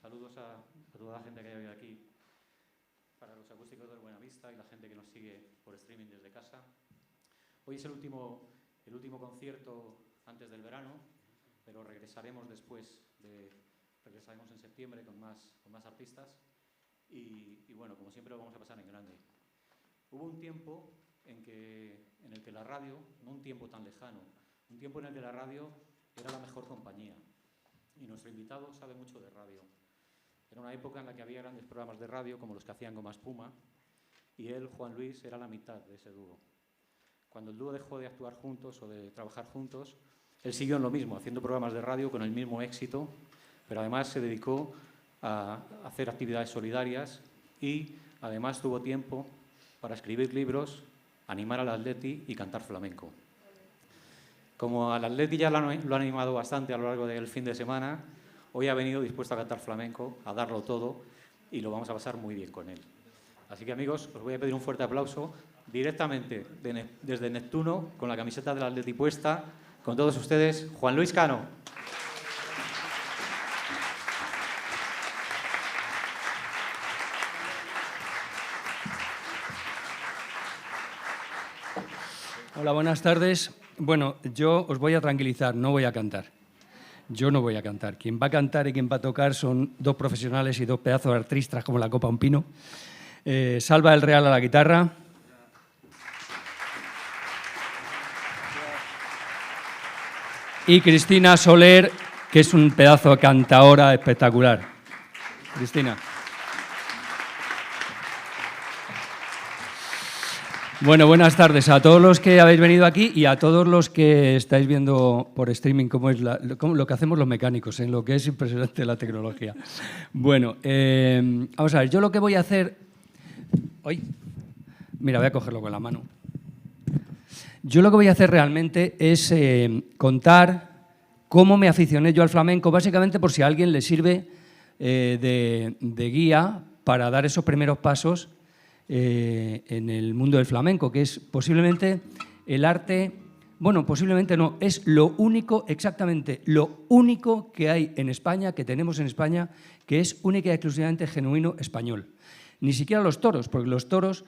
Saludos a toda la gente que hay aquí, para los acústicos del Buenavista y la gente que nos sigue por streaming desde casa. Hoy es el último concierto antes del verano, pero regresaremos regresaremos en septiembre con más artistas y bueno, como siempre lo vamos a pasar en grande. Hubo un tiempo en el que la radio, no un tiempo tan lejano, un tiempo en el que la radio era la mejor compañía y nuestro invitado sabe mucho de radio. Era una época en la que había grandes programas de radio como los que hacían Goma Espuma y él, Juan Luis, era la mitad de ese dúo. Cuando el dúo dejó de actuar juntos o de trabajar juntos, él siguió en lo mismo, haciendo programas de radio con el mismo éxito, pero además se dedicó a hacer actividades solidarias y además tuvo tiempo para escribir libros, animar al Atleti y cantar flamenco. Como al Atleti ya lo ha animado bastante a lo largo del fin de semana, hoy ha venido dispuesto a cantar flamenco, a darlo todo y lo vamos a pasar muy bien con él. Así que amigos, os voy a pedir un fuerte aplauso directamente desde Neptuno, con la camiseta del Atleti puesta, con todos ustedes, Juan Luis Cano. Hola, buenas tardes. Bueno, yo os voy a tranquilizar, no voy a cantar. Yo no voy a cantar. Quien va a cantar y quien va a tocar son dos profesionales y dos pedazos de artistas como la copa un pino. Salva del Real a la guitarra. Y Cristina Soler, que es un pedazo de cantaora espectacular. Cristina. Bueno, buenas tardes a todos los que habéis venido aquí y a todos los que estáis viendo por streaming cómo es lo que hacemos los mecánicos, en lo que es impresionante la tecnología. Bueno, vamos a ver, yo lo que voy a hacer... Mira, voy a cogerlo con la mano. Yo lo que voy a hacer realmente es contar cómo me aficioné yo al flamenco, básicamente por si a alguien le sirve de guía para dar esos primeros pasos en el mundo del flamenco, que es posiblemente el arte, bueno, posiblemente no, es lo único, exactamente lo único que hay en España, que tenemos en España, que es única y exclusivamente genuino español. Ni siquiera los toros, porque los toros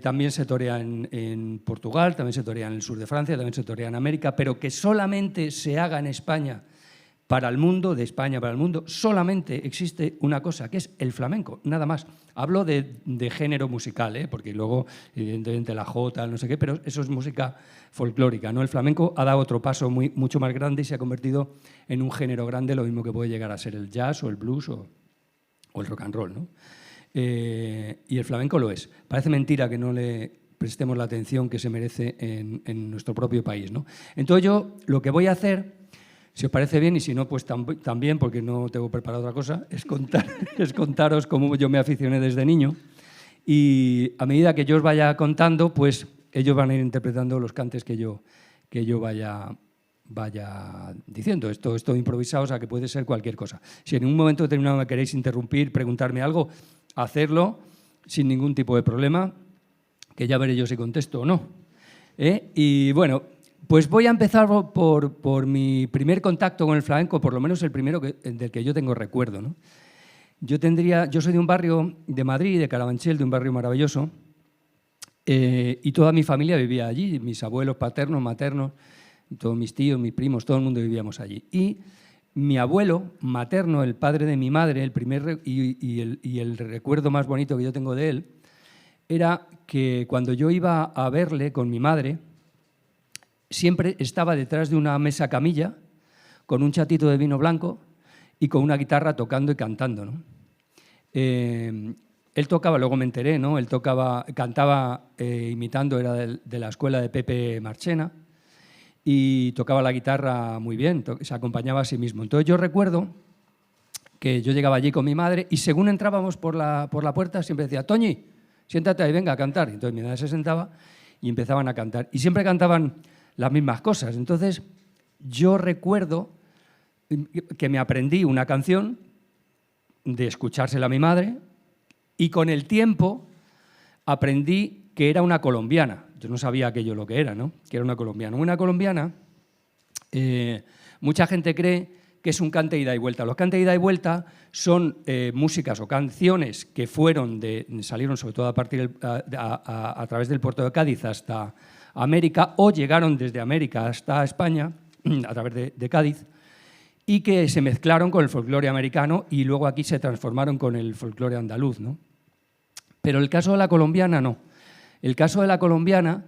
también se torean en Portugal, también se torean en el sur de Francia, también se torean en América, pero que solamente se haga en España para el mundo, de España para el mundo, solamente existe una cosa, que es el flamenco, nada más. Hablo de género musical, porque luego, evidentemente, la jota, no sé qué, pero eso es música folclórica, ¿no? El flamenco ha dado otro paso mucho más grande y se ha convertido en un género grande, lo mismo que puede llegar a ser el jazz o el blues o el rock and roll, ¿no? Y el flamenco lo es. Parece mentira que no le prestemos la atención que se merece en nuestro propio país, ¿no? Entonces yo lo que voy a hacer, si os parece bien, y si no, pues también, porque no tengo preparado otra cosa, es contaros cómo yo me aficioné desde niño. Y a medida que yo os vaya contando, pues ellos van a ir interpretando los cantes que yo vaya diciendo. Esto es todo improvisado, o sea que puede ser cualquier cosa. Si en un momento determinado me queréis interrumpir, preguntarme algo, hacerlo sin ningún tipo de problema, que ya veré yo si contesto o no. Y bueno, pues voy a empezar por mi primer contacto con el flamenco, por lo menos el primero del que yo tengo recuerdo, ¿no? Yo soy de un barrio de Madrid, de Carabanchel, de un barrio maravilloso, y toda mi familia vivía allí, mis abuelos paternos, maternos, todos mis tíos, mis primos, todo el mundo vivíamos allí. Y mi abuelo materno, el padre de mi madre, el recuerdo más bonito que yo tengo de él, era que cuando yo iba a verle con mi madre, siempre estaba detrás de una mesa camilla con un chatito de vino blanco y con una guitarra tocando y cantando, ¿no? Él tocaba, luego me enteré, ¿no? Él cantaba imitando, era de la escuela de Pepe Marchena, y tocaba la guitarra muy bien, se acompañaba a sí mismo. Entonces yo recuerdo que yo llegaba allí con mi madre y según entrábamos por la puerta siempre decía: Toñi, siéntate ahí, venga a cantar. Entonces mi madre se sentaba y empezaban a cantar. Y siempre cantaban las mismas cosas. Entonces yo recuerdo que me aprendí una canción de escuchársela a mi madre y con el tiempo aprendí que era una colombiana. Yo no sabía aquello lo que era, ¿no? Que era una colombiana. Una colombiana, mucha gente cree que es un cante ida y vuelta. Los cantes ida y vuelta son músicas o canciones que salieron sobre todo a través del puerto de Cádiz hasta América, o llegaron desde América hasta España a través de Cádiz, y que se mezclaron con el folclore americano y luego aquí se transformaron con el folclore andaluz, ¿no? Pero el caso de la colombiana no. El caso de la colombiana,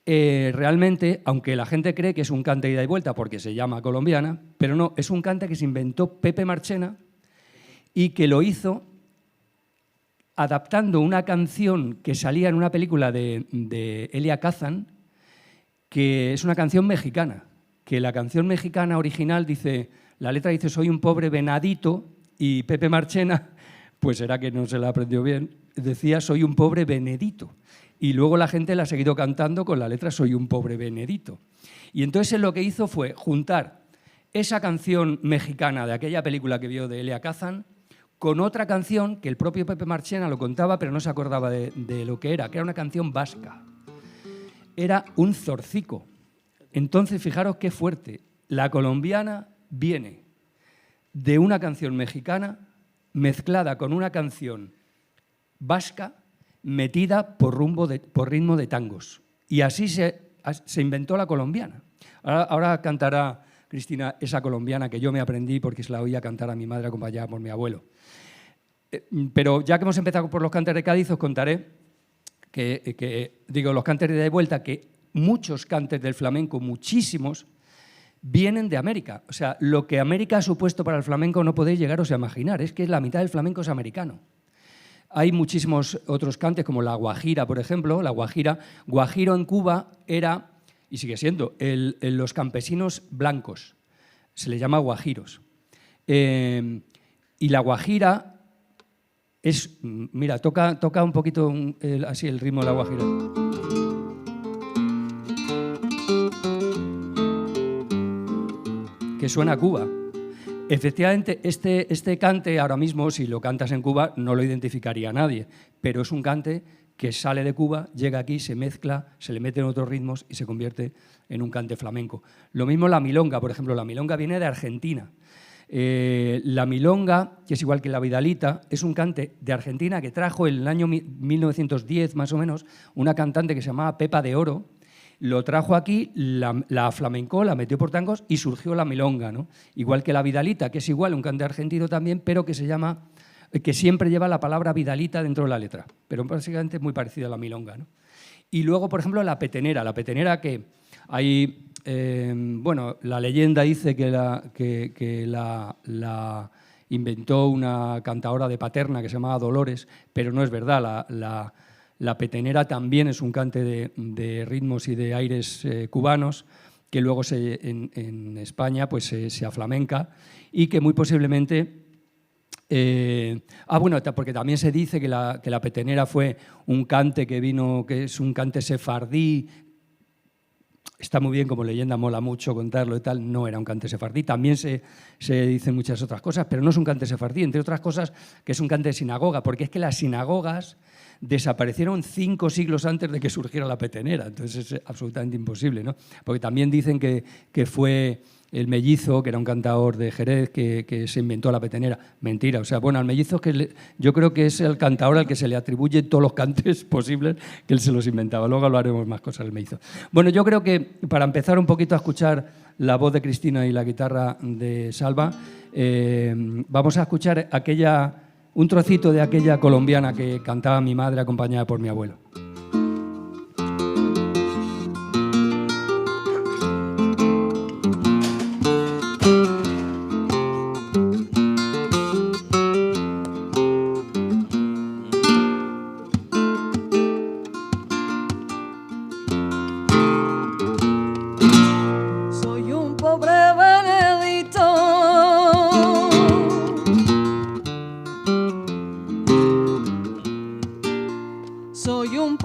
realmente, aunque la gente cree que es un cante ida y vuelta porque se llama colombiana, pero no, es un cante que se inventó Pepe Marchena y que lo hizo adaptando una canción que salía en una película de Elia Kazan, que es una canción mexicana, que la canción mexicana original dice, la letra dice soy un pobre venadito, y Pepe Marchena, pues será que no se la aprendió bien, decía soy un pobre venedito. Y luego la gente la ha seguido cantando con la letra soy un pobre venedito. Y entonces él lo que hizo fue juntar esa canción mexicana de aquella película que vio de Elia Kazan con otra canción que el propio Pepe Marchena lo contaba, pero no se acordaba de lo que era una canción vasca. Era un zorcico. Entonces, fijaros qué fuerte. La colombiana viene de una canción mexicana mezclada con una canción vasca metida por ritmo de tangos. Y así se inventó la colombiana. Ahora cantará Cristina esa colombiana que yo me aprendí porque se la oía cantar a mi madre acompañada por mi abuelo. Pero ya que hemos empezado por los cantes de Cádiz, os contaré los cantes de vuelta, que muchos cantes del flamenco, muchísimos, vienen de América. O sea, lo que América ha supuesto para el flamenco no podéis llegaros a imaginar, es que la mitad del flamenco es americano. Hay muchísimos otros cantes, como la guajira, por ejemplo. La guajiro en Cuba era, y sigue siendo, los campesinos blancos. Se les llama guajiros. Y la guajira es, mira, toca un poquito así el ritmo de la guajira. Que suena a Cuba. Efectivamente, este cante ahora mismo, si lo cantas en Cuba, no lo identificaría nadie, pero es un cante que sale de Cuba, llega aquí, se mezcla, se le meten otros ritmos y se convierte en un cante flamenco. Lo mismo la milonga, por ejemplo, la milonga viene de Argentina. La milonga, que es igual que la vidalita, es un cante de Argentina que trajo en el año 1910, más o menos, una cantante que se llamaba Pepa de Oro. Lo trajo aquí, la flamencó, la metió por tangos y surgió la milonga, ¿no? Igual que la vidalita, que es igual, un cante argentino también, pero que siempre lleva la palabra vidalita dentro de la letra, pero básicamente es muy parecido a la milonga, ¿no? Y luego, por ejemplo, la petenera que hay, la leyenda dice que la inventó una cantadora de Paterna que se llamaba Dolores, pero no es verdad. La petenera también es un cante de ritmos y de aires cubanos que luego en España pues, se aflamenca y que muy posiblemente... porque también se dice que la petenera fue un cante que es un cante sefardí. Está muy bien como leyenda, mola mucho contarlo y tal, no era un cante sefardí. También se dicen muchas otras cosas, pero no es un cante sefardí, entre otras cosas que es un cante de sinagoga, porque es que las sinagogas desaparecieron 5 siglos antes de que surgiera la petenera, entonces es absolutamente imposible, ¿no? Porque también dicen que fue el Mellizo, que era un cantador de Jerez, que se inventó la petenera. Mentira, o sea, bueno, al Mellizo yo creo que es el cantador al que se le atribuye todos los cantes posibles, que él se los inventaba. Luego hablaremos más cosas del Mellizo. Bueno, yo creo que para empezar un poquito a escuchar la voz de Cristina y la guitarra de Salva, vamos a escuchar un trocito de aquella colombiana que cantaba mi madre acompañada por mi abuelo. Soy un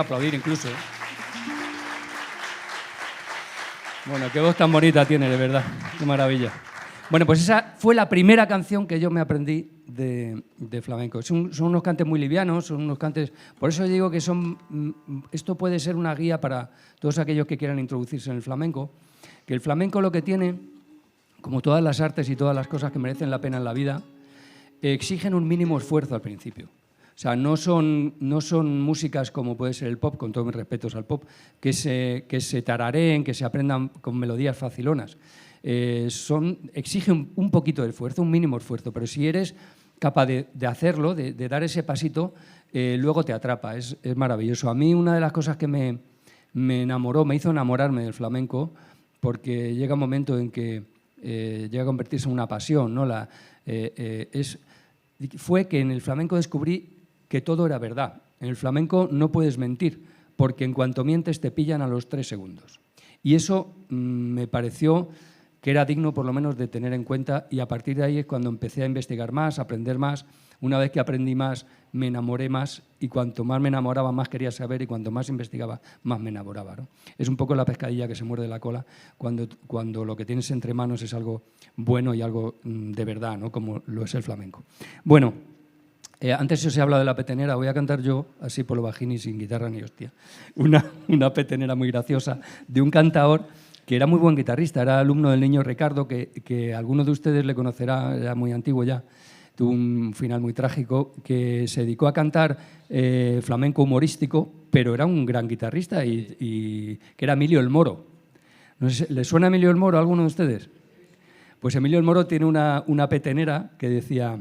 aplaudir incluso. Bueno, qué voz tan bonita tiene, de verdad. Qué maravilla. Bueno, pues esa fue la primera canción que yo me aprendí de flamenco. Son unos cantes muy livianos, son unos cantes... Por eso digo que esto puede ser una guía para todos aquellos que quieran introducirse en el flamenco, que el flamenco lo que tiene, como todas las artes y todas las cosas que merecen la pena en la vida, exigen un mínimo esfuerzo al principio. O sea, no son músicas como puede ser el pop, con todos mis respetos al pop, que se tarareen, que se aprendan con melodías facilonas. Exige un poquito de esfuerzo, un mínimo esfuerzo, pero si eres capaz de hacerlo, de dar ese pasito, luego te atrapa, es maravilloso. A mí una de las cosas que me enamoró, me hizo enamorarme del flamenco, porque llega un momento en que llega a convertirse en una pasión, ¿no? Fue que en el flamenco descubrí que todo era verdad. En el flamenco no puedes mentir, porque en cuanto mientes te pillan a los 3 segundos. Y eso me pareció que era digno por lo menos de tener en cuenta, y a partir de ahí es cuando empecé a investigar más, a aprender más. Una vez que aprendí más, me enamoré más, y cuanto más me enamoraba, más quería saber, y cuanto más investigaba, más me enamoraba, ¿no? Es un poco la pescadilla que se muerde la cola cuando lo que tienes entre manos es algo bueno y algo de verdad, ¿no? Como lo es el flamenco. Bueno, antes os he hablado de la petenera, voy a cantar yo, así por lo bajín y sin guitarra ni hostia, una petenera muy graciosa de un cantaor que era muy buen guitarrista, era alumno del Niño Ricardo, que alguno de ustedes le conocerá, era muy antiguo ya, tuvo un final muy trágico, que se dedicó a cantar flamenco humorístico, pero era un gran guitarrista, y que era Emilio el Moro. No sé, ¿le suena Emilio el Moro a alguno de ustedes? Pues Emilio el Moro tiene una petenera que dice,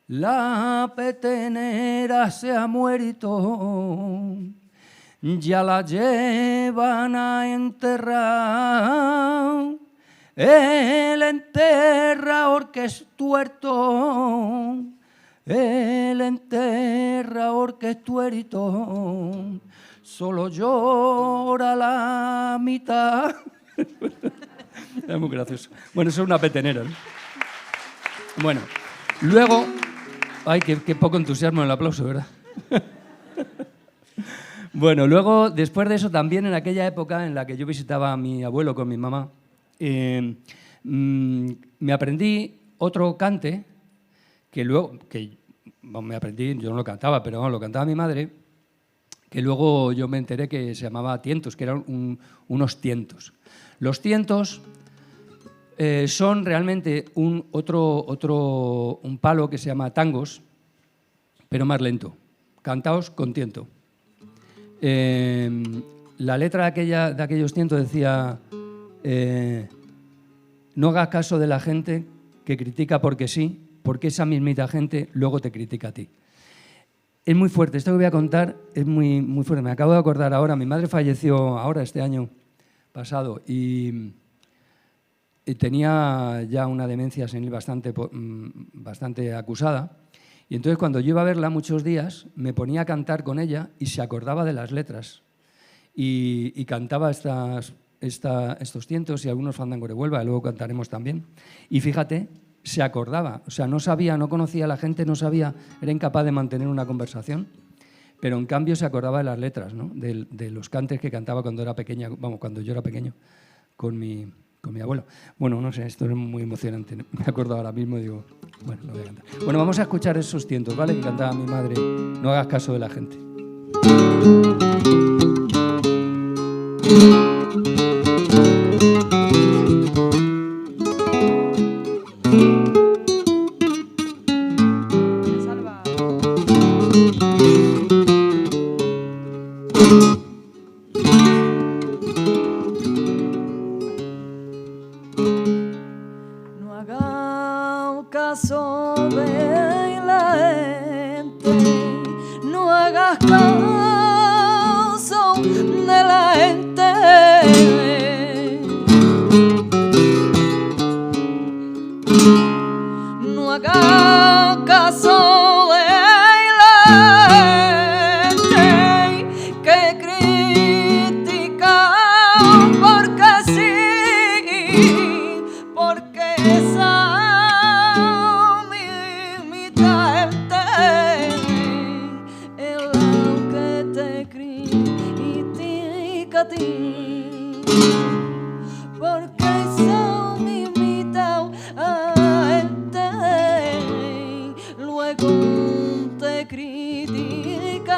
la petenera se ha muerto, ya la llevan a enterrar, el enterrador que es tuerto, el enterrador que es tuerto, solo llora la mitad. Es muy gracioso. Bueno, eso es una petenera, ¿no? Bueno, luego... Ay, qué poco entusiasmo en el aplauso, ¿verdad? Bueno, luego, después de eso, también en aquella época en la que yo visitaba a mi abuelo con mi mamá, me aprendí otro cante me aprendí, yo no lo cantaba, pero bueno, lo cantaba mi madre, que luego yo me enteré que se llamaba tientos, que eran unos tientos. Los tientos son realmente un palo que se llama tangos, pero más lento, cantaos con tiento. La letra de aquellos tientos decía, no hagas caso de la gente que critica porque sí, porque esa mismita gente luego te critica a ti. Es muy fuerte, esto que voy a contar es muy, muy fuerte. Me acabo de acordar ahora, mi madre falleció ahora, este año pasado, y tenía ya una demencia senil bastante acusada, y entonces cuando yo iba a verla muchos días me ponía a cantar con ella y se acordaba de las letras y cantaba estos tientos y algunos fandangos de Huelva, y luego cantaremos también. Y fíjate, se acordaba, o sea, no sabía, no conocía a la gente, no sabía, era incapaz de mantener una conversación, pero en cambio se acordaba de las letras, ¿no? De los cantes que cantaba cuando era pequeña, cuando yo era pequeño, con mi abuelo. Bueno, no sé, esto es muy emocionante. Me acuerdo ahora mismo y digo, bueno, lo voy a cantar. Bueno, vamos a escuchar esos tientos, ¿vale? Que cantaba mi madre, no hagas caso de la gente.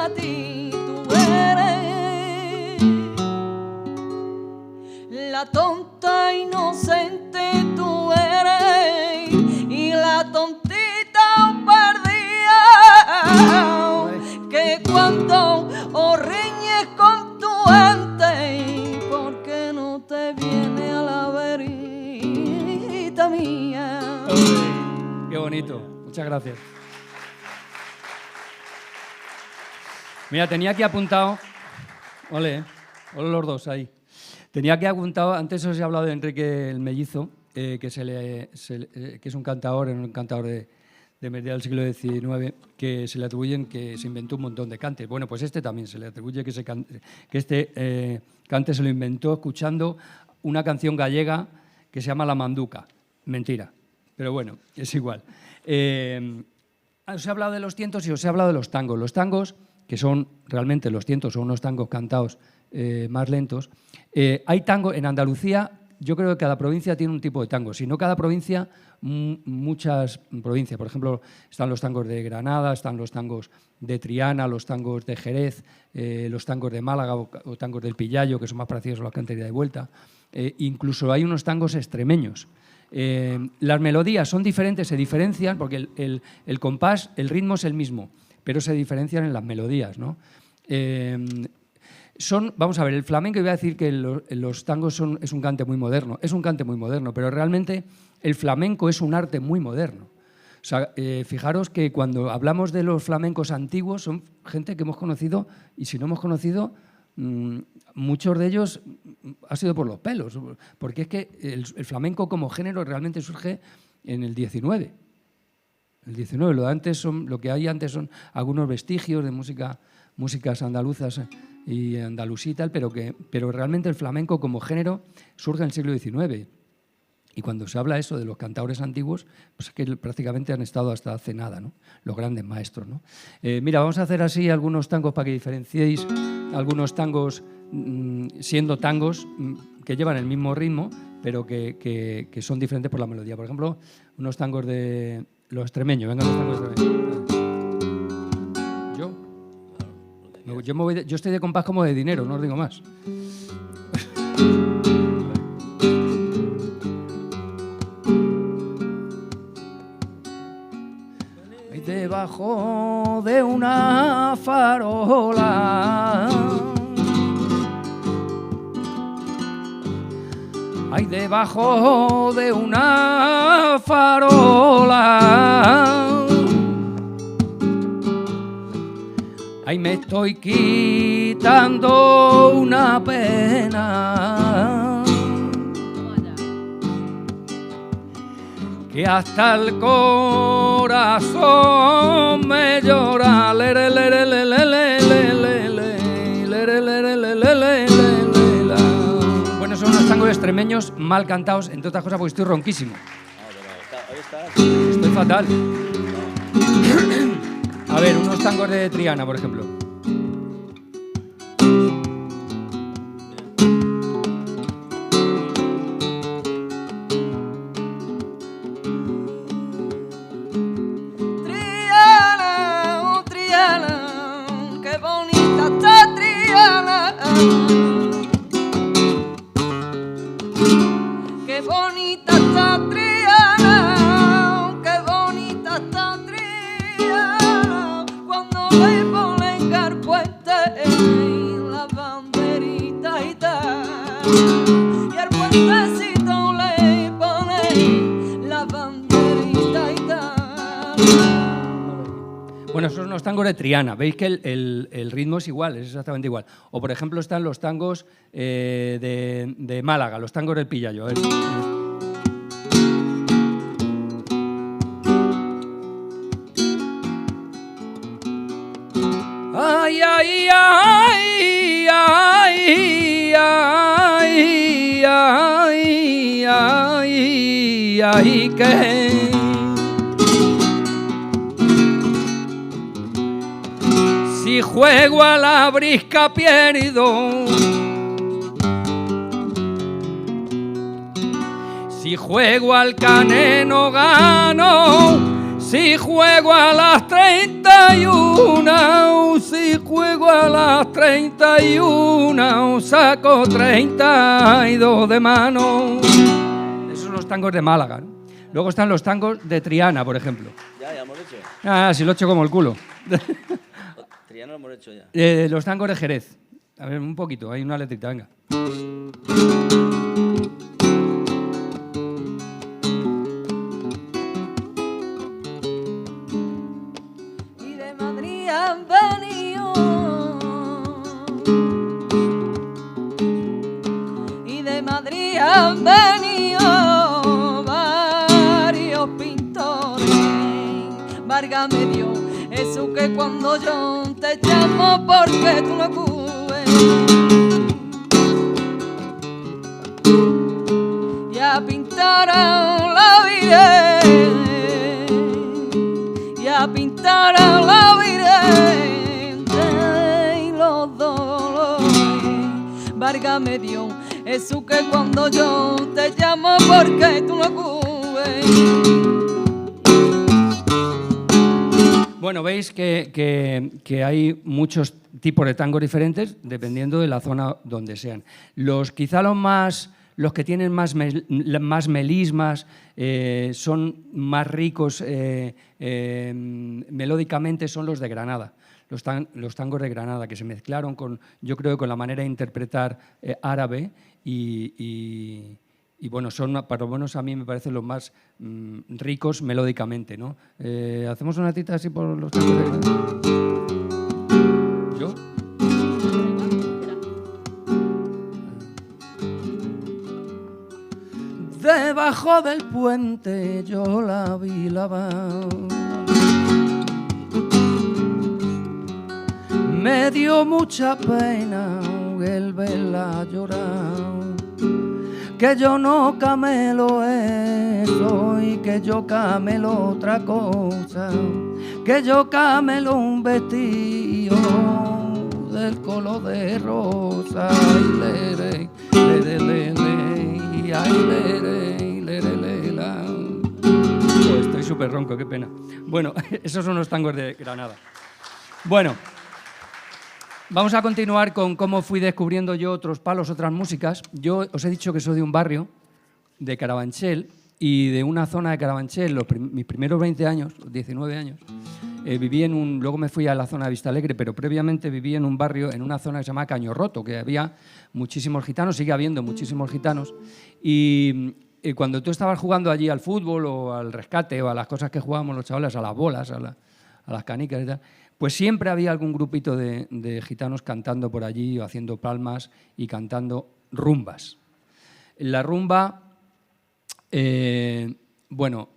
para ti tú eres la tonta inocente tú eres y la tontita perdida que cuando riñes con tu gente ¿por qué no te viene a la verita mía? Qué bonito, muchas gracias. Mira, tenía aquí apuntado, ole los dos ahí. Tenía aquí apuntado, antes os he hablado de Enrique el Mellizo, que es un cantador de mediados del siglo XIX, que se le atribuyen que se inventó un montón de cantes. Bueno, pues este también se le atribuye que este cante se lo inventó escuchando una canción gallega que se llama La Manduca. Mentira, pero bueno, es igual. Os he hablado de los tientos y os he hablado de los tangos. Los tangos, que son realmente los tientos, son unos tangos cantados más lentos. Hay tango en Andalucía, yo creo que cada provincia tiene un tipo de tango. Si no cada provincia, muchas provincias. Por ejemplo, están los tangos de Granada, están los tangos de Triana, los tangos de Jerez, los tangos de Málaga o tangos del Pillayo, que son más parecidos a la cantería de vuelta. Incluso hay unos tangos extremeños. Las melodías son diferentes, se diferencian, porque el compás, el ritmo es el mismo, pero se diferencian en las melodías, ¿no? Vamos a ver, el flamenco, iba a decir que los tangos es un cante muy moderno. Es un cante muy moderno, pero realmente el flamenco es un arte muy moderno. O sea, fijaros que cuando hablamos de los flamencos antiguos, son gente que hemos conocido, y si no hemos conocido, muchos de ellos ha sido por los pelos, porque es que el flamenco como género realmente surge en el XIX. El XIX, lo que hay antes son algunos vestigios de músicas andaluzas y andalusí y tal, pero realmente el flamenco como género surge en el siglo XIX. Y cuando se habla eso de los cantaores antiguos, pues es que prácticamente han estado hasta hace nada, ¿no? Los grandes maestros, ¿no? Mira, vamos a hacer así algunos tangos para que diferenciéis algunos tangos siendo tangos que llevan el mismo ritmo, pero que son diferentes por la melodía. Por ejemplo, unos tangos de los extremeños. Venga, los tangos extremeños. Yo estoy de compás como de dinero, no os digo más. Debajo de una farola, ay, debajo de una farola, ay, me estoy quitando una pena que hasta el corazón me llora. Bueno, son unos tangos extremeños mal cantados, entre otras cosas porque estoy ronquísimo. Estoy fatal. A ver, unos tangos de Triana, por ejemplo. Qué bonita está Triana, qué bonita está Triana, cuando le ponen carpuente la banderita y tal, y al puentecito le ponen la banderita y tal. Bueno, esos son los tangos de Triana. Veis que el ritmo es igual, es exactamente igual. O, por ejemplo, están los tangos de Málaga, los tangos del Pillayo. Ay, ay, ay, ay, ay, ay, ay, ay, que... Si juego a la brisca pierdo, si juego al caneno gano, si juego a las 31, si juego fuego a las 31, saco 32 de mano. Esos son los tangos de Málaga, ¿no? Luego están los tangos de Triana, por ejemplo. Ya hemos hecho. Ah, si lo he hecho como el culo. Triana lo hemos hecho ya. Los tangos de Jerez. A ver, un poquito, hay una letrita, venga. Y de Madrid han venido, y de Madrid han venido varios pintores. Válgame Dios, eso que cuando yo te llamo porque tú no acudes. Ya pintaron la Virgen, ya pintaron la Virgen de los dolores. Válgame Dios, eso que cuando yo te llamo porque tú no acudes. Bueno, veis que hay muchos tipos de tangos diferentes dependiendo de la zona donde sean. Quizá los que tienen más melismas, son más ricos melódicamente, son los de Granada. Los tangos de Granada, que se mezclaron yo creo, con la manera de interpretar árabe y bueno, para lo menos a mí me parecen los más ricos melódicamente, ¿no? ¿Hacemos una tita así por los tangos de Granada? ¿Yo? Debajo del puente yo la vi lavar. Me dio mucha pena el verla llorar. Que yo no camelo eso y que yo camelo otra cosa. Que yo camelo un vestido del color de rosa. Ay, lere, lere, lere, ay, lere, lere, lere, la. Oh, estoy súper ronco, qué pena. Bueno, esos son los tangos de Granada. Bueno, vamos a continuar con cómo fui descubriendo yo otros palos, otras músicas. Yo os he dicho que soy de un barrio, de Carabanchel, y de una zona de Carabanchel, mis primeros 20 años, 19 años, luego me fui a la zona de Vistalegre, pero previamente viví en un barrio, en una zona que se llama Caño Roto, que había muchísimos gitanos, sigue habiendo muchísimos gitanos, y cuando tú estabas jugando allí al fútbol o al rescate o a las cosas que jugábamos los chavales, a las bolas, a las canicas y tal, pues siempre había algún grupito de gitanos cantando por allí o haciendo palmas y cantando rumbas. La rumba, bueno,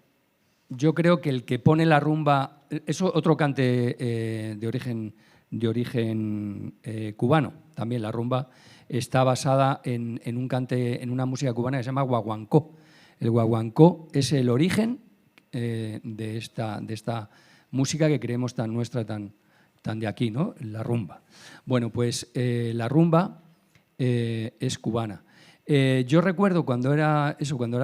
yo creo que el que pone la rumba, es otro cante de origen cubano, también la rumba está basada en un cante, en una música cubana que se llama guaguancó. El guaguancó es el origen de esta música que creemos tan nuestra, tan de aquí, ¿no? La rumba. Bueno, pues la rumba es cubana. Yo recuerdo cuando era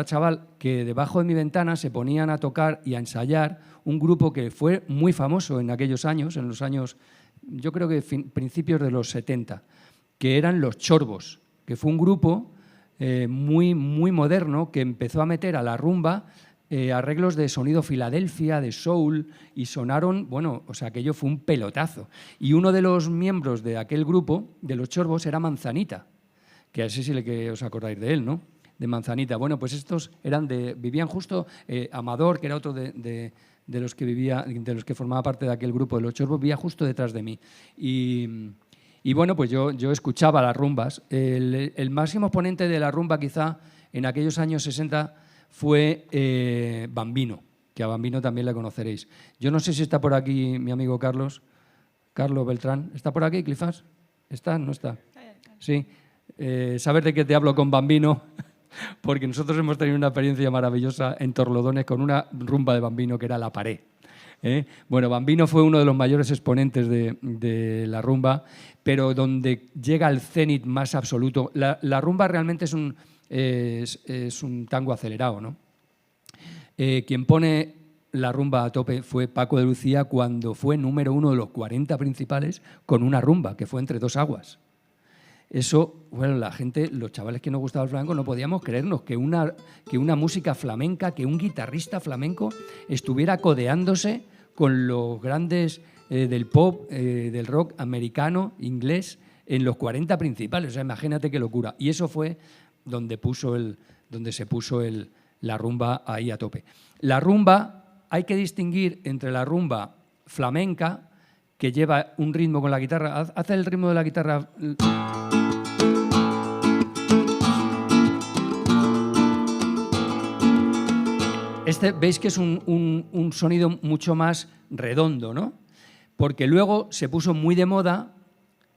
chaval que debajo de mi ventana se ponían a tocar y a ensayar un grupo que fue muy famoso en aquellos años, en los años, yo creo que principios de los 70, que eran Los Chorbos, que fue un grupo muy moderno que empezó a meter a la rumba arreglos de sonido Filadelfia, de soul, y sonaron, bueno, o sea, aquello fue un pelotazo. Y uno de los miembros de aquel grupo, de Los Chorbos, era Manzanita, que así sí que os acordáis de él, ¿no? De Manzanita. Bueno, pues estos vivían justo, Amador, que era otro de los que formaba parte de aquel grupo de Los Chorbos, vivía justo detrás de mí. Y bueno, pues yo escuchaba las rumbas. El máximo exponente de la rumba, quizá, en aquellos años 60, fue Bambino, que a Bambino también le conoceréis. Yo no sé si está por aquí mi amigo Carlos Beltrán. ¿Está por aquí, Clifás? ¿Está? ¿No está? Sí. Saber de qué te hablo con Bambino, porque nosotros hemos tenido una experiencia maravillosa en Torlodones con una rumba de Bambino que era La Pared. Bueno, Bambino fue uno de los mayores exponentes de la rumba, pero donde llega al cenit más absoluto. La rumba realmente es un tango acelerado, ¿no? Quien pone la rumba a tope fue Paco de Lucía cuando fue número 1 de los 40 principales con una rumba, que fue Entre dos aguas. Eso, bueno, la gente, los chavales que nos gustaba el flamenco, no podíamos creernos que una música flamenca, que un guitarrista flamenco estuviera codeándose con los grandes del pop, del rock americano, inglés, en los 40 principales. O sea, imagínate qué locura. Y eso fue donde se puso la rumba ahí a tope. La rumba, hay que distinguir entre la rumba flamenca, que lleva un ritmo con la guitarra. Haz el ritmo de la guitarra. Veis que es un sonido mucho más redondo, ¿no? Porque luego se puso muy de moda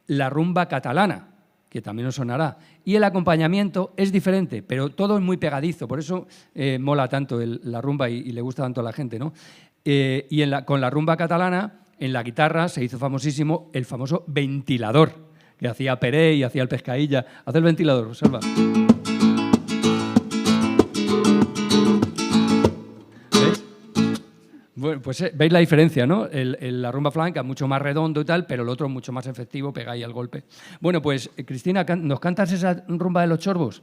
la rumba catalana, que también os sonará. Y el acompañamiento es diferente, pero todo es muy pegadizo, por eso mola tanto la rumba y le gusta tanto a la gente, ¿no? Y con la rumba catalana, en la guitarra se hizo famosísimo el famoso ventilador, que hacía Peré y hacía el Pescailla. Haz el ventilador, Salva. ¿Veis? Bueno, pues veis la diferencia, ¿no? La rumba flamenca es mucho más redondo y tal, pero el otro es mucho más efectivo, pega ahí al golpe. Bueno, pues Cristina, ¿nos cantas esa rumba de los chorbos?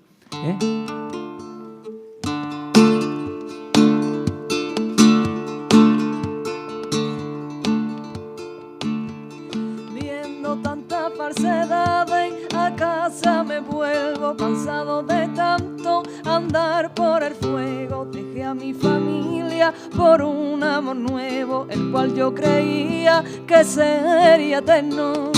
Viendo tanta falsedad, a casa me vuelvo cansado de tanto andar por el fuego. Dejé a mi familia por un amor nuevo, el cual yo creía que sería eterno.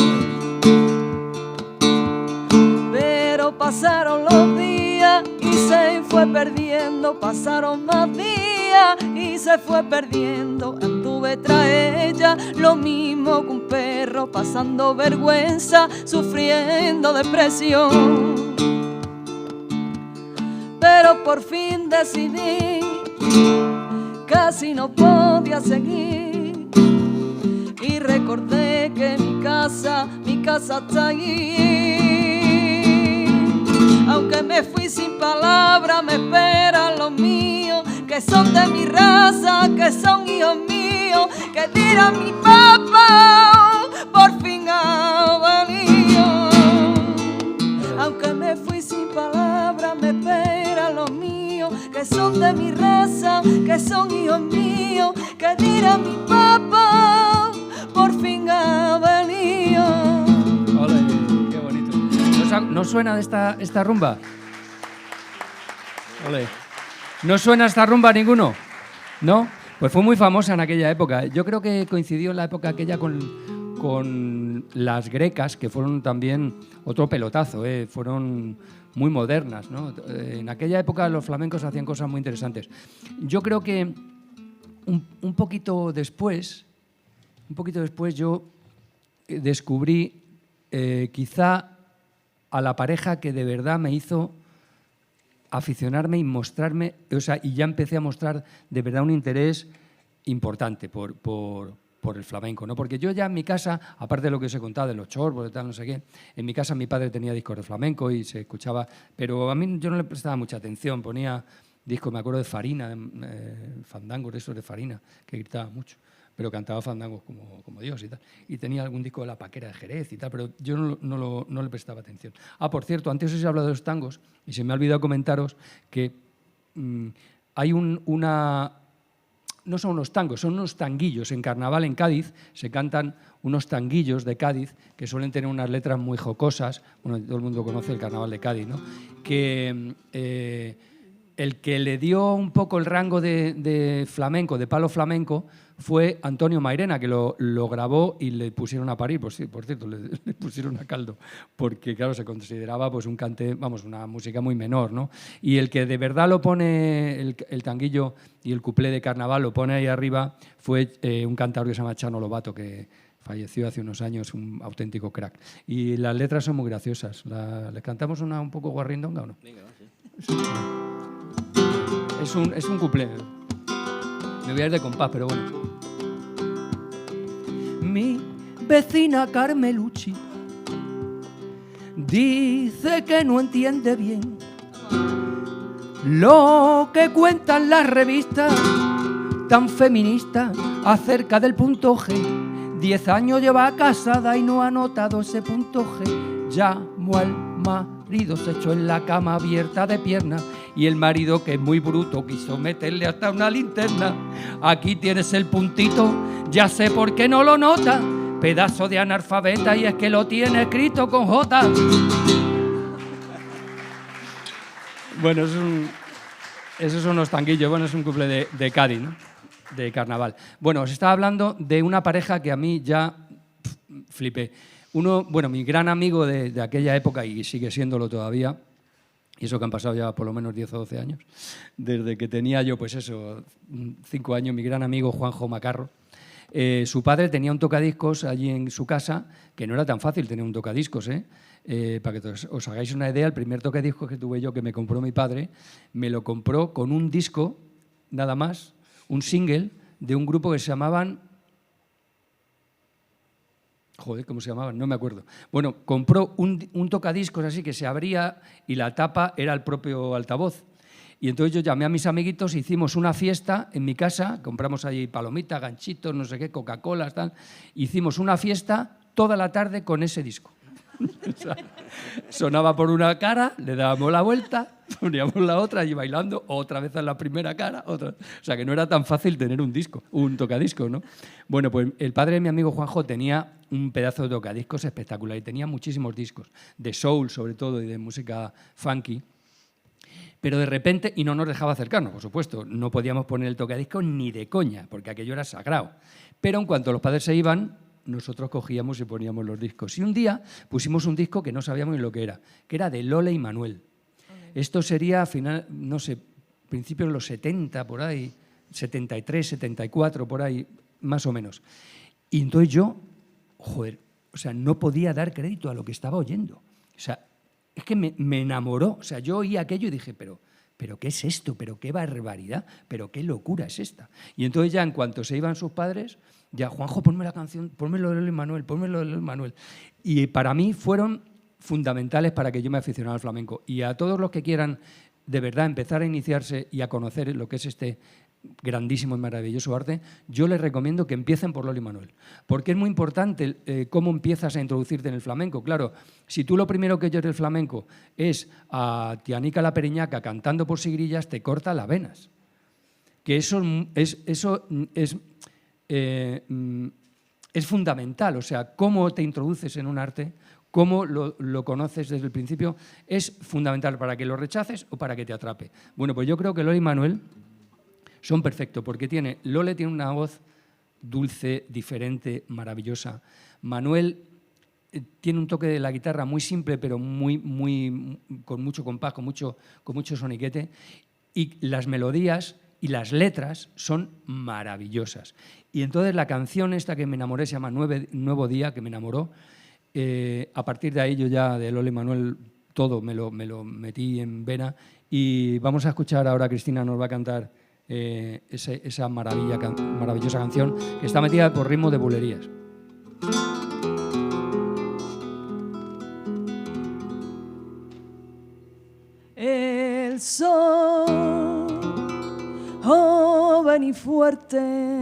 Pero pasaron los días y se fue perdiendo, pasaron más días y se fue perdiendo. Anduve tras ella lo mismo que un perro, pasando vergüenza, sufriendo depresión. Pero por fin decidí, casi no podía seguir, y recordé que mi casa está allí. Aunque me fui sin palabras, me esperan los míos, que son de mi raza, que son hijos míos, que dirá mi papá, por fin ha venido. Aunque me fui sin palabras, me esperan los míos, que son de mi raza, que son hijos míos, que dirá mi papá, por fin ha venido. Ole, qué bonito. ¿No suena de esta rumba? Ole. ¿No suena esta rumba ninguno? ¿No? Pues fue muy famosa en aquella época. Yo creo que coincidió en la época aquella con las grecas, que fueron también otro pelotazo, fueron muy modernas, ¿no? En aquella época los flamencos hacían cosas muy interesantes. Yo creo que un poquito después yo descubrí quizá a la pareja que de verdad me hizo aficionarme y mostrarme, o sea, y ya empecé a mostrar de verdad un interés importante por el flamenco, ¿no? Porque yo ya en mi casa, aparte de lo que os he contado de los chorbos, de tal, no sé qué, en mi casa mi padre tenía discos de flamenco y se escuchaba, pero a mí yo no le prestaba mucha atención, ponía discos, me acuerdo de Farina, fandangos de esos de Farina, que gritaba mucho, pero cantaba fandangos como Dios y tal, y tenía algún disco de La Paquera de Jerez y tal, pero yo no le prestaba atención. Ah, por cierto, antes os he hablado de los tangos y se me ha olvidado comentaros que hay no son unos tangos, son unos tanguillos. En carnaval en Cádiz se cantan unos tanguillos de Cádiz que suelen tener unas letras muy jocosas. Bueno, todo el mundo conoce el carnaval de Cádiz, ¿no? Que el que le dio un poco el rango de flamenco, de palo flamenco, fue Antonio Mairena, que lo grabó y le pusieron a parir, por cierto, le pusieron a caldo, porque claro, se consideraba pues un cante, vamos, una música muy menor, ¿no? Y el que de verdad lo pone, el tanguillo y el cuplé de carnaval lo pone ahí arriba, fue un cantador que se llama Chano Lobato, que falleció hace unos años, un auténtico crack. Y las letras son muy graciosas. ¿Les cantamos una un poco guarrindonga o no? Venga, sí. Es un cuplé. Me voy a ir de compás, pero bueno. Mi vecina Carmelucci dice que no entiende bien lo que cuentan las revistas tan feminista acerca del punto G. 10 años lleva casada y no ha notado ese punto G. Llamo al marido, se echó en la cama abierta de pierna y el marido, que es muy bruto, quiso meterle hasta una linterna. Aquí tienes el puntito, ya sé por qué no lo nota, pedazo de analfabeta, y es que lo tiene escrito con J. Bueno, esos son los tanguillos. Bueno, es un cumple de Cádiz, ¿no? De carnaval. Bueno, os estaba hablando de una pareja que a mí ya flipé. Bueno, mi gran amigo de aquella época, y sigue siéndolo todavía, y eso que han pasado ya por lo menos 10 o 12 años, desde que tenía yo, pues eso, 5 años, mi gran amigo Juanjo Macarro. Su padre tenía un tocadiscos allí en su casa, que no era tan fácil tener un tocadiscos, para que os hagáis una idea, el primer tocadiscos que tuve yo, que me compró mi padre, me lo compró con un disco, nada más, un single de un grupo que se llamaban... Joder, ¿cómo se llamaban? No me acuerdo. Bueno, compró un tocadiscos así que se abría y la tapa era el propio altavoz. Y entonces yo llamé a mis amiguitos, hicimos una fiesta en mi casa, compramos allí palomitas, ganchitos, no sé qué, Coca-Cola, tal. Hicimos una fiesta toda la tarde con ese disco. O sea, sonaba por una cara, le dábamos la vuelta, poníamos la otra y bailando otra vez en la primera cara, otra. O sea, que no era tan fácil tener un disco, un tocadiscos, ¿no? Bueno, pues el padre de mi amigo Juanjo tenía un pedazo de tocadiscos espectacular y tenía muchísimos discos, de soul sobre todo y de música funky. Pero de repente, y no nos dejaba acercarnos, por supuesto, no podíamos poner el tocadiscos ni de coña, porque aquello era sagrado. Pero en cuanto los padres se iban, nosotros cogíamos y poníamos los discos. Y un día pusimos un disco que no sabíamos ni lo que era de Lola y Manuel. Esto sería, final, no sé, principios de los 70, por ahí, 73, 74, por ahí, más o menos. Y entonces yo, joder, o sea, no podía dar crédito a lo que estaba oyendo. O sea, es que me enamoró. O sea, yo oí aquello y dije, pero ¿qué es esto? ¿Pero qué barbaridad? ¿Pero qué locura es esta? Y entonces ya en cuanto se iban sus padres, ya, Juanjo, ponme la canción, pónmelo de Lola y Manuel, pónmelo de Lola y Manuel. Y para mí fueron fundamentales para que yo me aficionara al flamenco. Y a todos los que quieran de verdad empezar a iniciarse y a conocer lo que es este grandísimo y maravilloso arte, yo les recomiendo que empiecen por Lola y Manuel, porque es muy importante cómo empiezas a introducirte en el flamenco. Claro, si tú lo primero que oyes del flamenco es a Tianica la Periñaca cantando por sigrillas, te corta las venas. Que eso es fundamental, o sea, cómo te introduces en un arte, cómo lo conoces desde el principio, es fundamental para que lo rechaces o para que te atrape. Bueno, pues yo creo que Lola y Manuel son perfectos, porque Lola tiene una voz dulce, diferente, maravillosa. Manuel tiene un toque de la guitarra muy simple, pero con mucho compás, con mucho soniquete, y las melodías y las letras son maravillosas. Y entonces la canción esta que me enamoré se llama Nuevo Día, que me enamoró. A partir de ahí yo ya de Lola y Manuel todo me lo metí en vena. Y vamos a escuchar ahora, Cristina nos va a cantar esa maravillosa canción que está metida por ritmo de bulerías. El sol, joven y fuerte,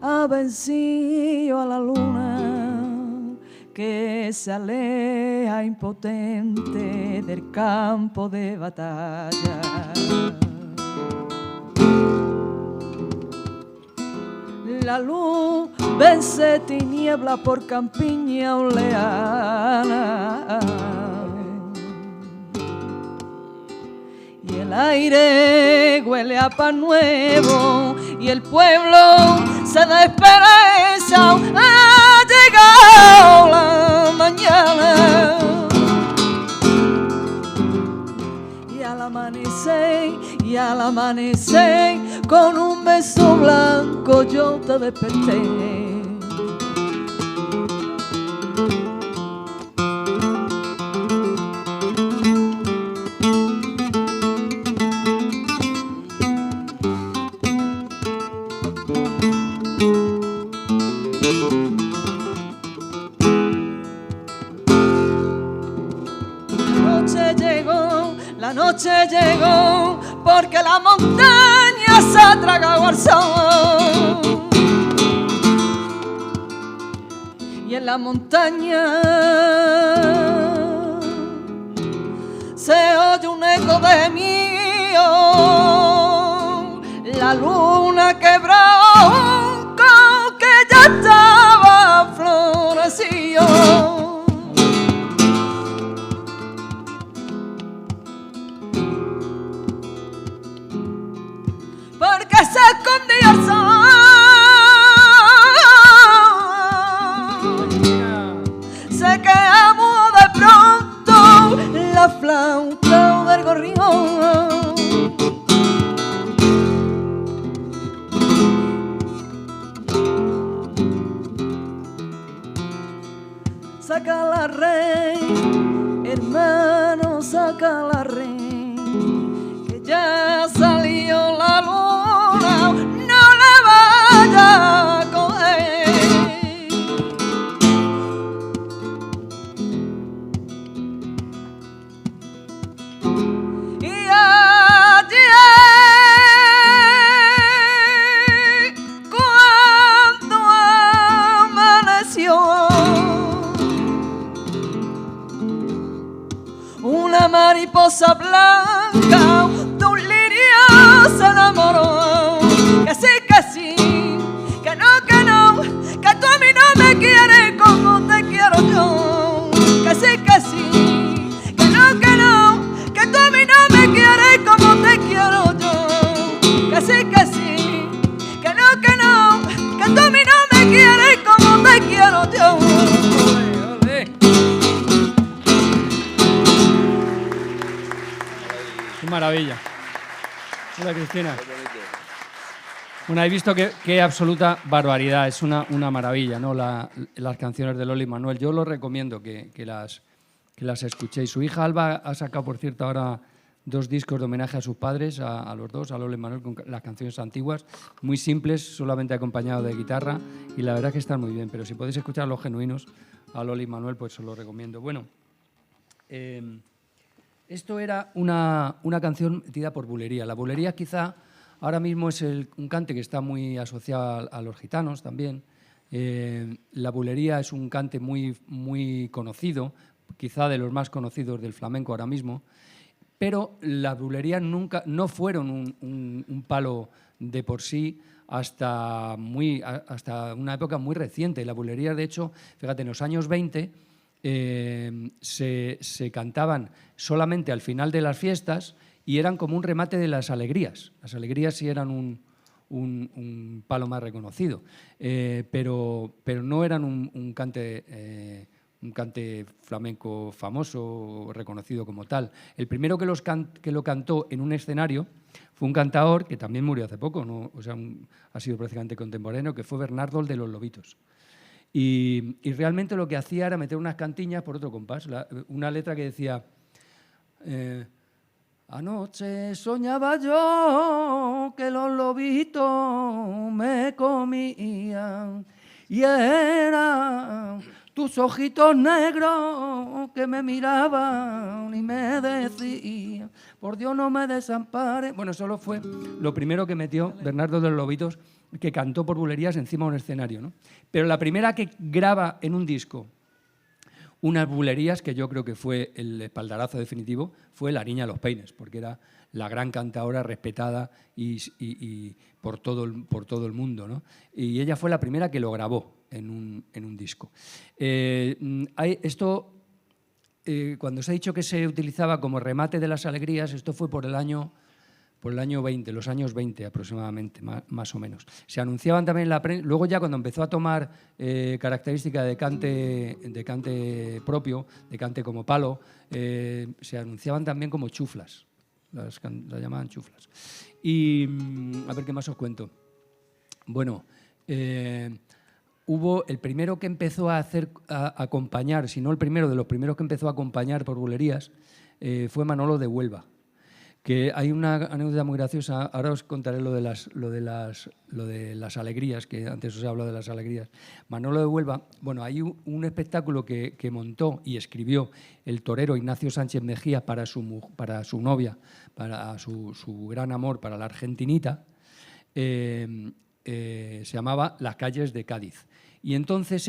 ha vencido a la luna que se aleja impotente del campo de batalla. La luz vence tiniebla por campiña oleana y el aire huele a pan nuevo y el pueblo se da esperanza. Ha llegado la mañana y al amanecer con un beso blanco yo te desperté. La noche llegó porque la montaña se atrasó. apagado el sol. Y en la montaña se oye un eco de mío, la luna quebró que ya estaba florecido. Porque se escondía el sol, se quemó de pronto la flauta del gorrión. Saca la rey, hermano, saca la rey, que ya salió la luna, no la vaya a coger. Y allí cuando amaneció, una mariposa blanca de un lirio se enamoró. Que sí, que no, que tú a mí no me quieres como te quiero yo. Que sí, que no, que tú a mí no me quieres como te quiero yo. Que sí, que no, que tú a mí no me quieres como te quiero yo. Qué maravilla. Hola, Cristina. Bueno, he visto qué absoluta barbaridad, es una maravilla, ¿no? Las canciones de Loli Manuel. Yo lo recomiendo que las escuchéis. Su hija Alba ha sacado, por cierto, ahora 2 discos de homenaje a sus padres, a los dos, a Loli Manuel, con las canciones antiguas, muy simples, solamente acompañado de guitarra, y la verdad es que están muy bien. Pero si podéis escuchar los genuinos a Loli Manuel, pues os lo recomiendo. Bueno, esto era una canción metida por bulería. La bulería quizá ahora mismo es un cante que está muy asociado a los gitanos también. La bulería es un cante muy, muy conocido, quizá de los más conocidos del flamenco ahora mismo, pero la bulería no fueron un palo de por sí hasta una época muy reciente. La bulería, de hecho, fíjate, en los años 20 se cantaban solamente al final de las fiestas y eran como un remate de las alegrías. Las alegrías sí eran un palo más reconocido, pero no eran un cante flamenco famoso o reconocido como tal. El primero que lo cantó en un escenario fue un cantador que también murió hace poco, ¿no? O sea, ha sido prácticamente contemporáneo, que fue Bernardo el de los Lobitos. Y realmente lo que hacía era meter unas cantiñas por otro compás, una letra que decía... Anoche soñaba yo que los lobitos me comían y eran tus ojitos negros que me miraban y me decían, por Dios no me desampares. Bueno, solo fue lo primero que metió Bernardo de los Lobitos, que cantó por bulerías encima de un escenario, ¿no? Pero la primera que graba en un disco unas bulerías, que yo creo que fue el espaldarazo definitivo, fue La Niña de los Peines, porque era la gran cantadora respetada y por todo el mundo, ¿no? Y ella fue la primera que lo grabó en un disco. Cuando se ha dicho que se utilizaba como remate de las alegrías, esto fue por el año 20, los años 20 aproximadamente, más o menos. Se anunciaban también en la prensa, luego ya cuando empezó a tomar característica de cante propio, de cante como palo, se anunciaban también como chuflas, las llamaban chuflas. Y a ver qué más os cuento. Bueno, hubo el primero que empezó a acompañar, si no el primero de los primeros que empezó a acompañar por bulerías, fue Manolo de Huelva. Que hay una anécdota muy graciosa, ahora os contaré lo de las alegrías, que antes os he hablado de las alegrías. Manolo de Huelva, bueno, hay un espectáculo que montó y escribió el torero Ignacio Sánchez Mejía para su novia, para su gran amor, para la argentinita, se llamaba Las calles de Cádiz. Y entonces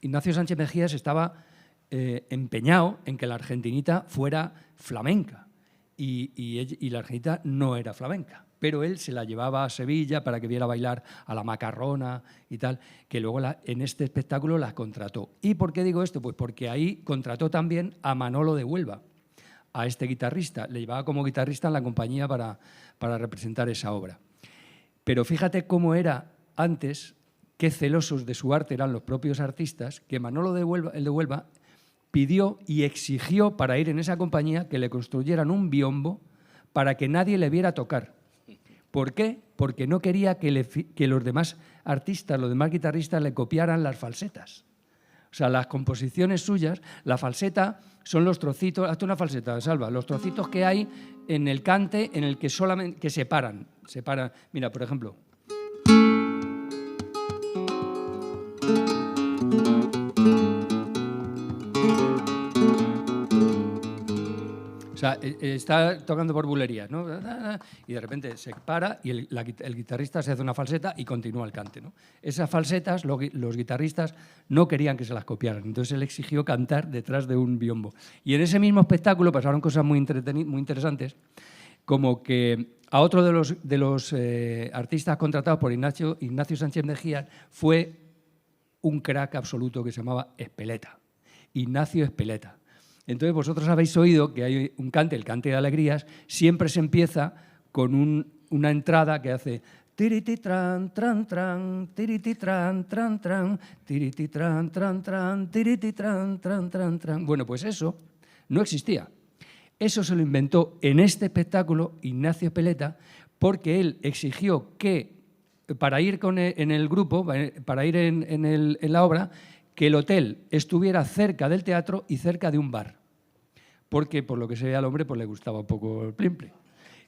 Ignacio Sánchez Mejías, estaba empeñado en que la argentinita fuera flamenca. Y la argentinita no era flamenca, pero él se la llevaba a Sevilla para que viera bailar a la Macarrona y tal, que luego en este espectáculo la contrató. ¿Y por qué digo esto? Pues porque ahí contrató también a Manolo de Huelva, a este guitarrista. Le llevaba como guitarrista en la compañía para representar esa obra. Pero fíjate cómo era antes, qué celosos de su arte eran los propios artistas, que Manolo de Huelva, el de Huelva, pidió y exigió para ir en esa compañía que le construyeran un biombo para que nadie le viera tocar. ¿Por qué? Porque no quería que los demás artistas, los demás guitarristas le copiaran las falsetas. O sea, las composiciones suyas, la falseta son los trocitos, hazte una falseta, Salva, los trocitos que hay en el cante en el que solamente separan. Mira, por ejemplo. O sea, está tocando por bulerías, ¿no? Y de repente se para y el guitarrista se hace una falseta y continúa el cante, ¿no? Esas falsetas los guitarristas no querían que se las copiaran, entonces él exigió cantar detrás de un biombo. Y en ese mismo espectáculo pasaron cosas muy interesantes, como que a otro de los artistas contratados por Ignacio Sánchez Mejías fue un crack absoluto que se llamaba Espeleta, Ignacio Espeleta. Entonces vosotros habéis oído que hay un cante, el cante de alegrías, siempre se empieza con una entrada que hace tirititran, tran, tran, tirititran, tran, tran, tirititran, tran, tran, tirititran, tran, tran, tran. Bueno, pues eso no existía. Eso se lo inventó en este espectáculo Ignacio Espeleta, porque él exigió que, para ir en el grupo, para ir en la obra, que el hotel estuviera cerca del teatro y cerca de un bar, porque por lo que se ve al hombre pues le gustaba un poco el plimple.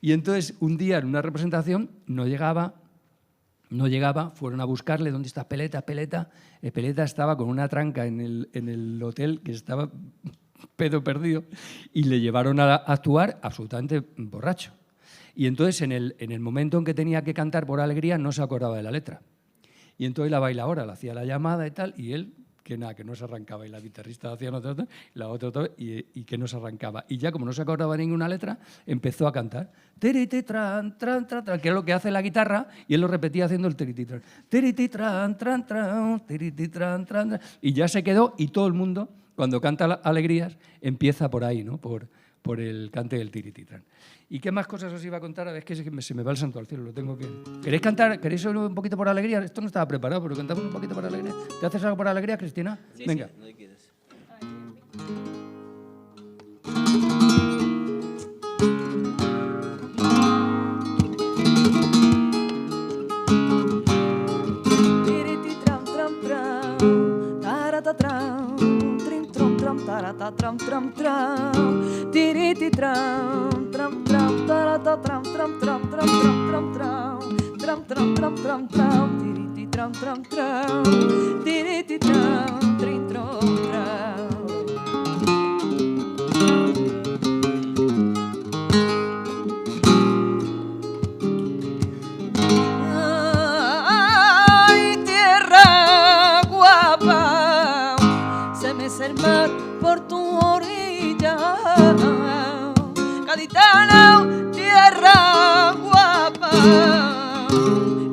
Y entonces un día en una representación no llegaba, fueron a buscarle, ¿dónde está Espeleta? Espeleta estaba con una tranca en el hotel, que estaba pedo perdido, y le llevaron a actuar absolutamente borracho. Y entonces en el momento en que tenía que cantar por alegría no se acordaba de la letra. Y entonces la bailaora le hacía la llamada y tal, y él que no se arrancaba, y la guitarrista hacía otra, la otra, y que no se arrancaba. Y ya como no se acordaba ninguna letra, empezó a cantar tirititran, tran, tran, tran, que es lo que hace la guitarra, y él lo repetía haciendo el tirititran, tirititran, tran, tran, tirititran, tran, tran, y ya se quedó, y todo el mundo, cuando canta alegrías, empieza por ahí, ¿no? Por el cante del tirititran. ¿Y qué más cosas os iba a contar? A ver, es que se me va el santo al cielo, lo tengo que... ¿Queréis cantar? ¿Queréis oír un poquito por alegría? Esto no estaba preparado, pero cantamos un poquito por alegría. ¿Te haces algo por alegría, Cristina? Sí, venga. Sí, no quieres. Tirititram, tram, tram, taratatram, trim, trom, tram, taratatram, tram, tram, tirititram, tram, tram, taratatram, tram, tram, tram, tram, tram, tram, tram, tram, tram, tram, tram, tirititram, tram, tram, tirititram, trim, trom, tram. El mar por tu orilla, gaditana, tierra guapa,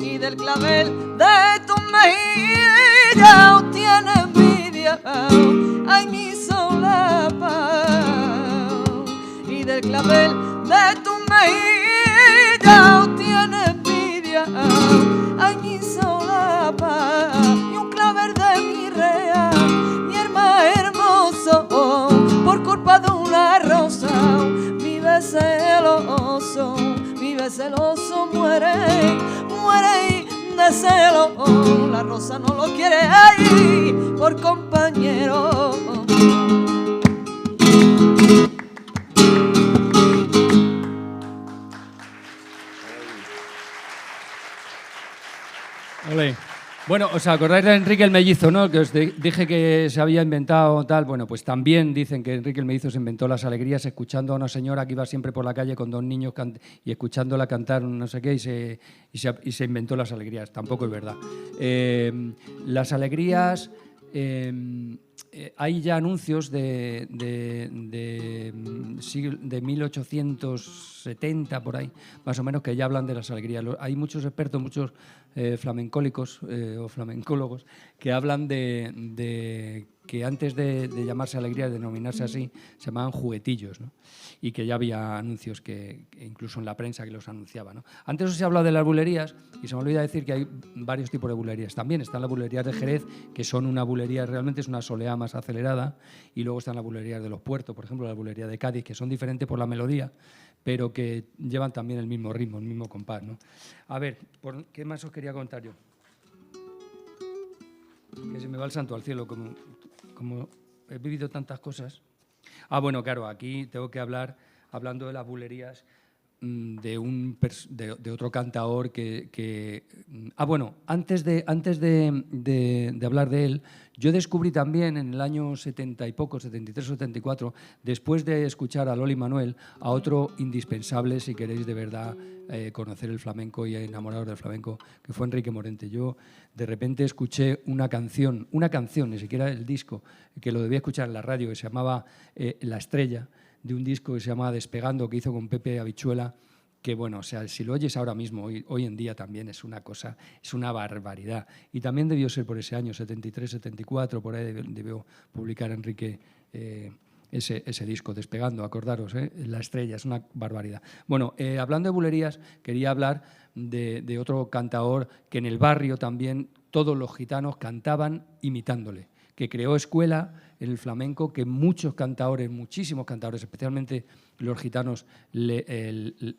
y del clavel de tu mejilla tiene envidia, ay mi solapa, y del clavel de tu mejilla tiene envidia, ay mi solapa, y un clavel de mi rea, hermoso, por culpa de una rosa, vive celoso, muere de celo, la rosa no lo quiere ahí por compañero. Olé. Bueno, ¿os acordáis de Enrique el Mellizo, no? Que os dije que se había inventado tal. Bueno, pues también dicen que Enrique el Mellizo se inventó las alegrías escuchando a una señora que iba siempre por la calle con dos niños y escuchándola cantar no sé qué y se inventó las alegrías. Tampoco es verdad. Las alegrías... hay ya anuncios de 1870, por ahí, más o menos, que ya hablan de las alegrías. Hay muchos expertos, muchos flamencólicos o flamencólogos que hablan de que antes de llamarse alegría, de denominarse así, se llamaban juguetillos, ¿no? Y que ya había anuncios que incluso en la prensa que los anunciaba, ¿no? Antes os he hablado de las bulerías y se me olvida decir que hay varios tipos de bulerías. También están las bulerías de Jerez, que son una bulería, realmente es una soleá más acelerada, y luego están las bulerías de los puertos, por ejemplo, la bulería de Cádiz, que son diferentes por la melodía, pero que llevan también el mismo ritmo, el mismo compás, ¿no? A ver, ¿qué más os quería contar yo? Que se me va el santo al cielo, como he vivido tantas cosas. Ah, bueno, claro, aquí tengo que hablar, hablando de las bulerías, de otro cantaor que... Ah, bueno, antes de hablar de él, yo descubrí también en el año 70 y poco, 73 o 74, después de escuchar a Loli Manuel, a otro indispensable, si queréis de verdad conocer el flamenco y enamoraros del flamenco, que fue Enrique Morente. Yo de repente escuché una canción, ni siquiera el disco, que lo debía escuchar en la radio, que se llamaba La Estrella, de un disco que se llama Despegando, que hizo con Pepe Habichuela, que bueno, o sea, si lo oyes ahora mismo, hoy en día también es una cosa, es una barbaridad. Y también debió ser por ese año, 73, 74, por ahí debió publicar Enrique ese disco, Despegando, acordaros, La Estrella, es una barbaridad. Bueno, hablando de bulerías, quería hablar de otro cantaor que en el barrio también todos los gitanos cantaban imitándole, que creó escuela en el flamenco, que muchos cantaores, muchísimos cantaores, especialmente los gitanos,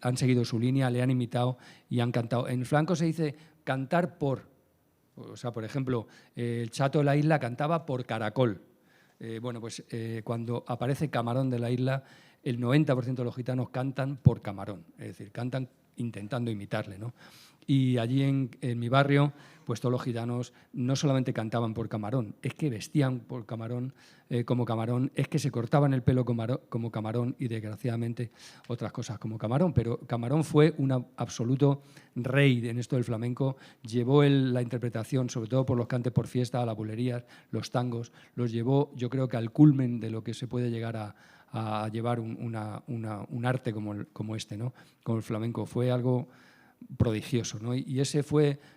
han seguido su línea, le han imitado y han cantado. En el flamenco se dice cantar por. O sea, por ejemplo, el Chato de la Isla cantaba por Caracol. Bueno, pues cuando aparece Camarón de la Isla, el 90% de los gitanos cantan por Camarón, es decir, cantan intentando imitarle, ¿no? Y allí en mi barrio, pues todos los gitanos no solamente cantaban por Camarón, es que vestían por Camarón, como Camarón, es que se cortaban el pelo como Camarón y desgraciadamente otras cosas como Camarón. Pero Camarón fue un absoluto rey en esto del flamenco, llevó la interpretación, sobre todo por los cantes por fiesta, a las bulerías, los tangos, los llevó yo creo que al culmen de lo que se puede llegar a llevar un arte como este, ¿no? Como el flamenco. Fue algo prodigioso, ¿no? Y ese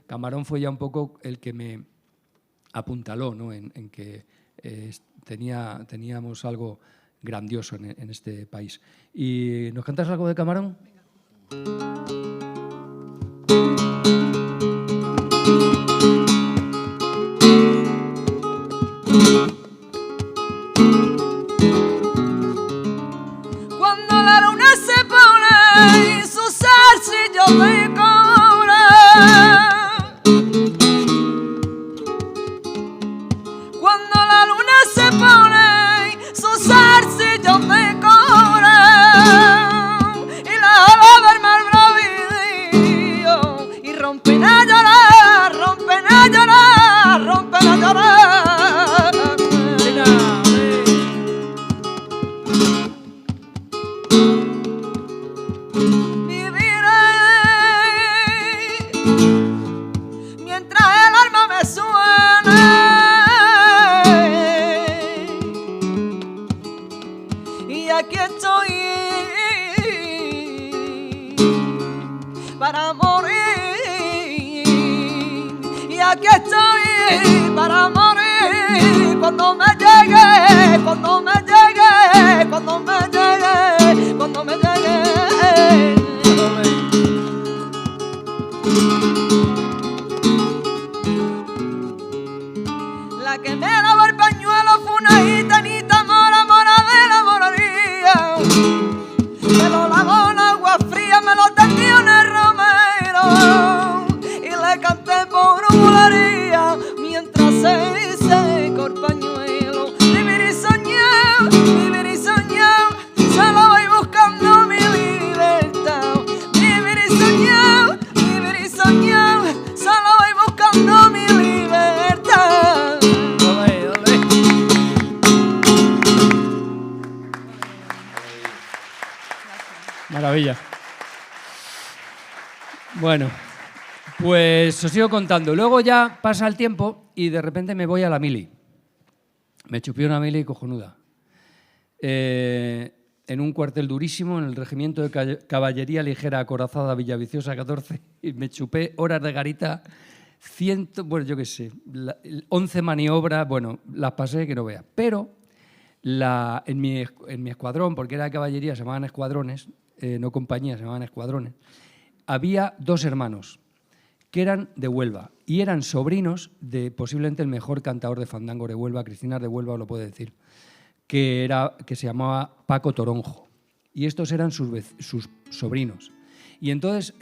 Camarón fue ya un poco el que me apuntaló, ¿no? en que teníamos algo grandioso en este país. ¿Y nos cantas algo de Camarón? Cuando la luna se pone y sus zarcillos de cobre, cuando la luna se pone sus zarcillos de cobre y la ola del mar bravío y rompen a llorar, rompen a llorar, rompen a llorar. Aquí estoy para morir y aquí estoy para morir cuando me llegue, cuando me llegue, cuando me llegue, cuando me llegue. La que me lavó el pañuelo fue una gitanita mora, mora de la moraría. Me lo lavó en agua fría, me lo tendió en el romero y le canté por bulería mientras se secó el pañuelo. Vivir y soñar, se lo voy buscando mi libertad. Vivir y soñar, se lo voy buscando mi libertad. maravilla. Bueno, pues os sigo contando. Luego ya pasa el tiempo y de repente me voy a la mili. Me chupé una mili cojonuda. En un cuartel durísimo, en el Regimiento de Caballería Ligera Acorazada Villaviciosa 14, y me chupé horas de garita, 11 maniobras, bueno, las pasé que no veas. Pero en mi escuadrón, porque era de caballería, se llamaban escuadrones, no compañías, se llamaban escuadrones, había 2 hermanos que eran de Huelva y eran sobrinos de posiblemente el mejor cantador de fandango de Huelva, Cristina de Huelva os lo puede decir, que se llamaba Paco Toronjo. Y estos eran sus sobrinos. Y entonces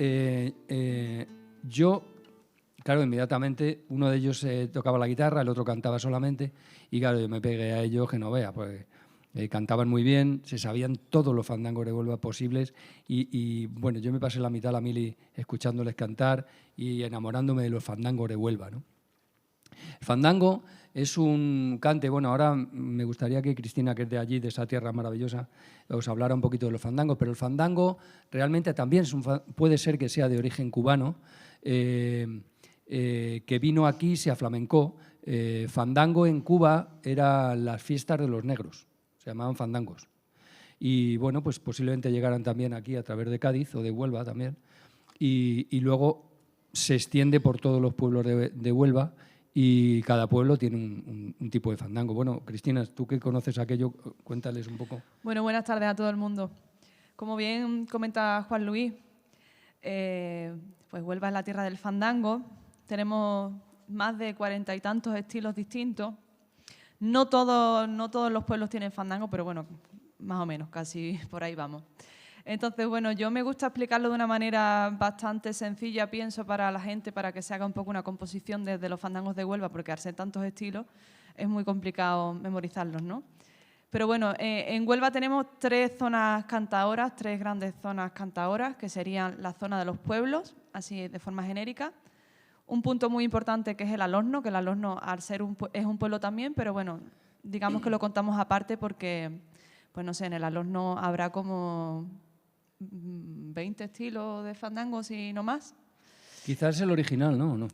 yo, claro, inmediatamente uno de ellos tocaba la guitarra, el otro cantaba solamente, y claro, yo me pegué a ellos que no vea, pues cantaban muy bien, se sabían todos los fandangos de Huelva posibles y bueno, yo me pasé la mitad de la mili escuchándoles cantar y enamorándome de los fandangos de Huelva, ¿no? El fandango es un cante, bueno, ahora me gustaría que Cristina, que es de allí, de esa tierra maravillosa, os hablara un poquito de los fandangos, pero el fandango realmente también puede ser que sea de origen cubano, que vino aquí, se aflamencó. Fandango en Cuba eran las fiestas de los negros, se llamaban fandangos. Y bueno, pues posiblemente llegaran también aquí a través de Cádiz o de Huelva también, y luego se extiende por todos los pueblos de Huelva, y cada pueblo tiene un tipo de fandango. Bueno, Cristina, tú que conoces aquello, cuéntales un poco. Bueno, buenas tardes a todo el mundo. Como bien comenta Juan Luis, pues Huelva es la tierra del fandango. Tenemos más de 40 y tantos estilos distintos. No todos los pueblos tienen fandango, pero bueno, más o menos, casi por ahí vamos. Entonces, bueno, yo me gusta explicarlo de una manera bastante sencilla, pienso, para la gente, para que se haga un poco una composición de los fandangos de Huelva, porque al ser tantos estilos es muy complicado memorizarlos, ¿no? Pero bueno, en Huelva tenemos 3 zonas cantadoras, 3 grandes zonas cantadoras, que serían la zona de los pueblos, así de forma genérica. Un punto muy importante que es el Alosno, que el Alosno al ser es un pueblo también, pero bueno, digamos que lo contamos aparte porque, pues no sé, en el Alosno habrá como 20 estilos de fandangos y no más. Quizás es el original, ¿no? ¿O no?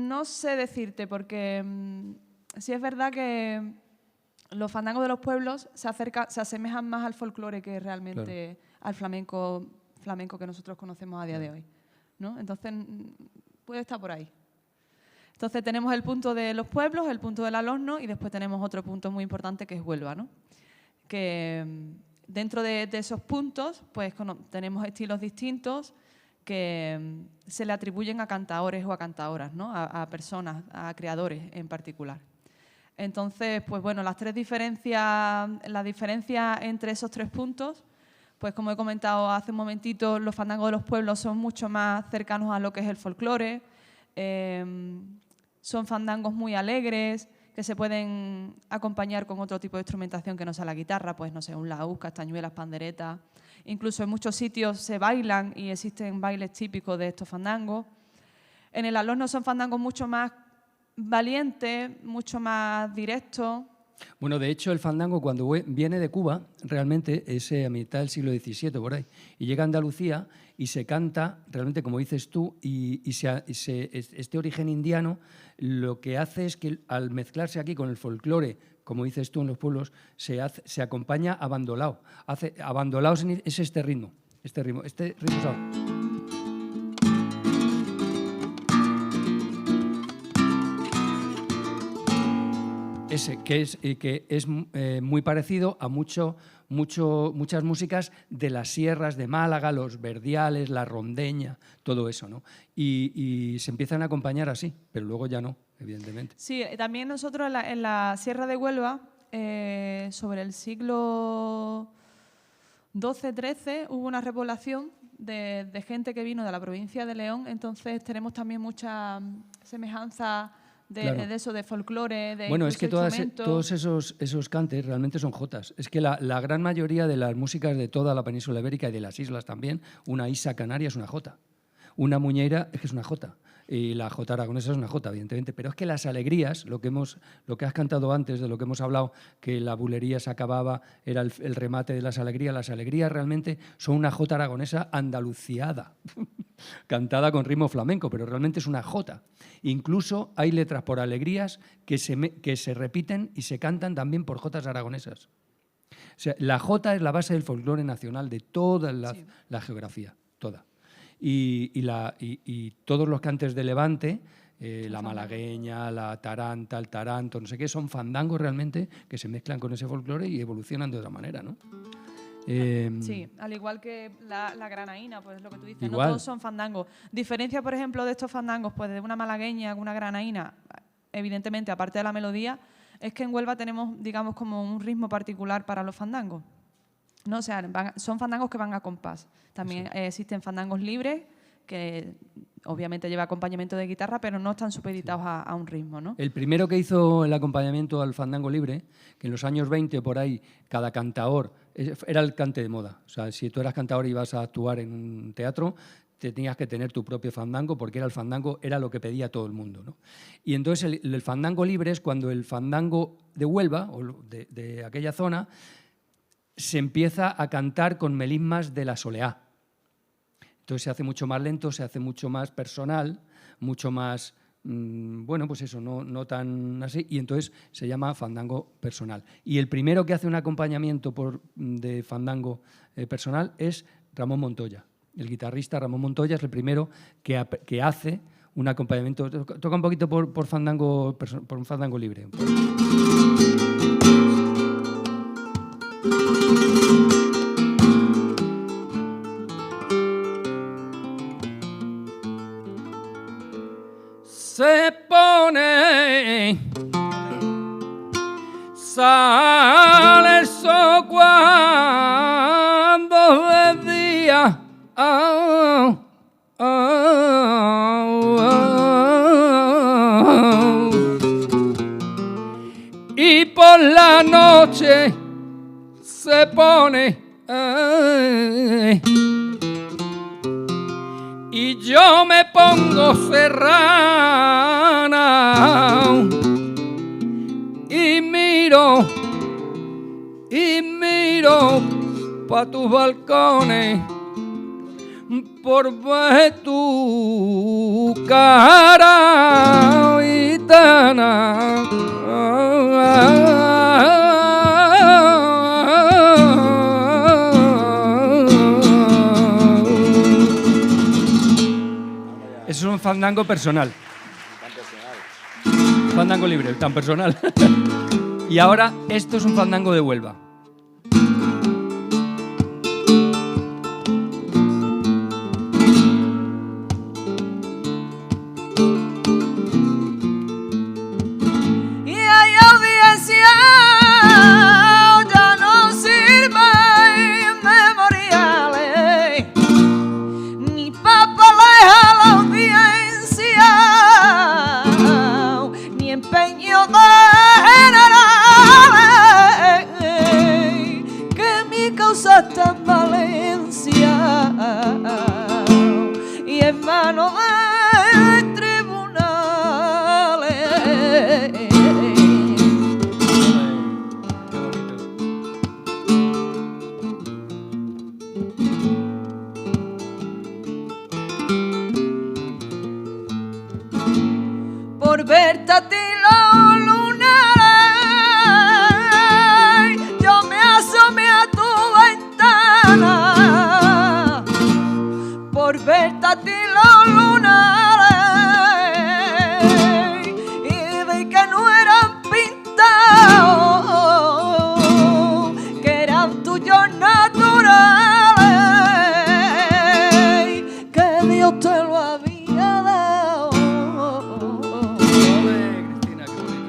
No sé decirte, porque sí es verdad que los fandangos de los pueblos se asemejan más al folclore que realmente al flamenco que nosotros conocemos a día de hoy, ¿no? Entonces, puede estar por ahí. Entonces, tenemos el punto de los pueblos, el punto del Alosno, y después tenemos otro punto muy importante que es Huelva, ¿no? Que dentro de esos puntos, pues tenemos estilos distintos que se le atribuyen a cantadores o a cantadoras, ¿no? A personas, a creadores en particular. Entonces, pues bueno, la diferencia entre esos 3 puntos, pues como he comentado hace un momentito, los fandangos de los pueblos son mucho más cercanos a lo que es el folclore, son fandangos muy alegres, que se pueden acompañar con otro tipo de instrumentación que no sea la guitarra, pues no sé, un laúd, castañuelas, panderetas. Incluso en muchos sitios se bailan y existen bailes típicos de estos fandangos. En el Alosno son fandangos mucho más valientes, mucho más directos. Bueno, de hecho, el fandango cuando viene de Cuba, realmente es a mitad del siglo XVII, por ahí, y llega a Andalucía y se canta, realmente como dices tú, y este origen indiano lo que hace es que al mezclarse aquí con el folclore, como dices tú en los pueblos, se acompaña a bandolao. Bandolao es este ritmo sabe. Ese, que es muy parecido a muchas músicas de las sierras de Málaga, los verdiales, la rondeña, todo eso, ¿no? Y se empiezan a acompañar así, pero luego ya no, evidentemente. Sí, también nosotros en la Sierra de Huelva, sobre el siglo XII-XIII, hubo una repoblación de gente que vino de la provincia de León, entonces tenemos también mucha semejanza de eso, de folclore, de bueno, es que todos esos cantes realmente son jotas. Es que la gran mayoría de las músicas de toda la península ibérica y de las islas también, una isa canaria es una jota. Una muñeira es que es una jota. y la jota aragonesa es una jota, evidentemente, pero es que las alegrías, lo que has cantado antes, de lo que hemos hablado, que la bulería se acababa, era el remate de las alegrías realmente son una jota aragonesa andaluciada, cantada con ritmo flamenco, pero realmente es una jota. Incluso hay letras por alegrías que se repiten y se cantan también por jotas aragonesas. O sea, la jota es la base del folclore nacional de toda la geografía, toda. Y todos los cantes de Levante, la malagueña, la taranta, el taranto, no sé qué, son fandangos realmente que se mezclan con ese folclore y evolucionan de otra manera, ¿no? Sí, al igual que la granaína, pues lo que tú dices, igual. no todos son fandangos. Diferencia, por ejemplo, de estos fandangos, pues de una malagueña, una granaína, evidentemente, aparte de la melodía, es que en Huelva tenemos, digamos, como un ritmo particular para los fandangos. ¿No? O sea, son fandangos que van a compás. También existen fandangos libres, que obviamente lleva acompañamiento de guitarra, pero no están supeditados a un ritmo, ¿no? El primero que hizo el acompañamiento al fandango libre, que en los años 20 por ahí, cada cantaor, era el cante de moda. O sea, si tú eras cantaor y ibas a actuar en un teatro, tenías que tener tu propio fandango, porque el fandango era lo que pedía todo el mundo, ¿no? Y entonces el fandango libre es cuando el fandango de Huelva, o de aquella zona, se empieza a cantar con melismas de la soleá. Entonces se hace mucho más lento, se hace mucho más personal, mucho más, bueno, pues eso, no tan así, y entonces se llama fandango personal. Y el primero que hace un acompañamiento de fandango personal es Ramón Montoya. El guitarrista Ramón Montoya es el primero que hace un acompañamiento. Toca un poquito por un fandango libre. Se pone, sale el sol cuando es día, y por la noche se pone, y yo me pongo serrana y miro pa' tus balcones por ver tu cara gitana. Eso es un fandango personal. Fandango libre, tan personal. Y ahora, esto es un fandango de Huelva. Y hay audiencia, ya no sirven memoriales, ni papeles a la audiencia, ni empeño de generales, que mi causa está en Valencia y en manos de tribunales. Por verte a ti los lunares, yo me asomé a tu ventana. Por verte a ti los lunares, y vi que no eran pintados, que eran tuyos naturales, que Dios te lo había dado. Cristina, qué bonito.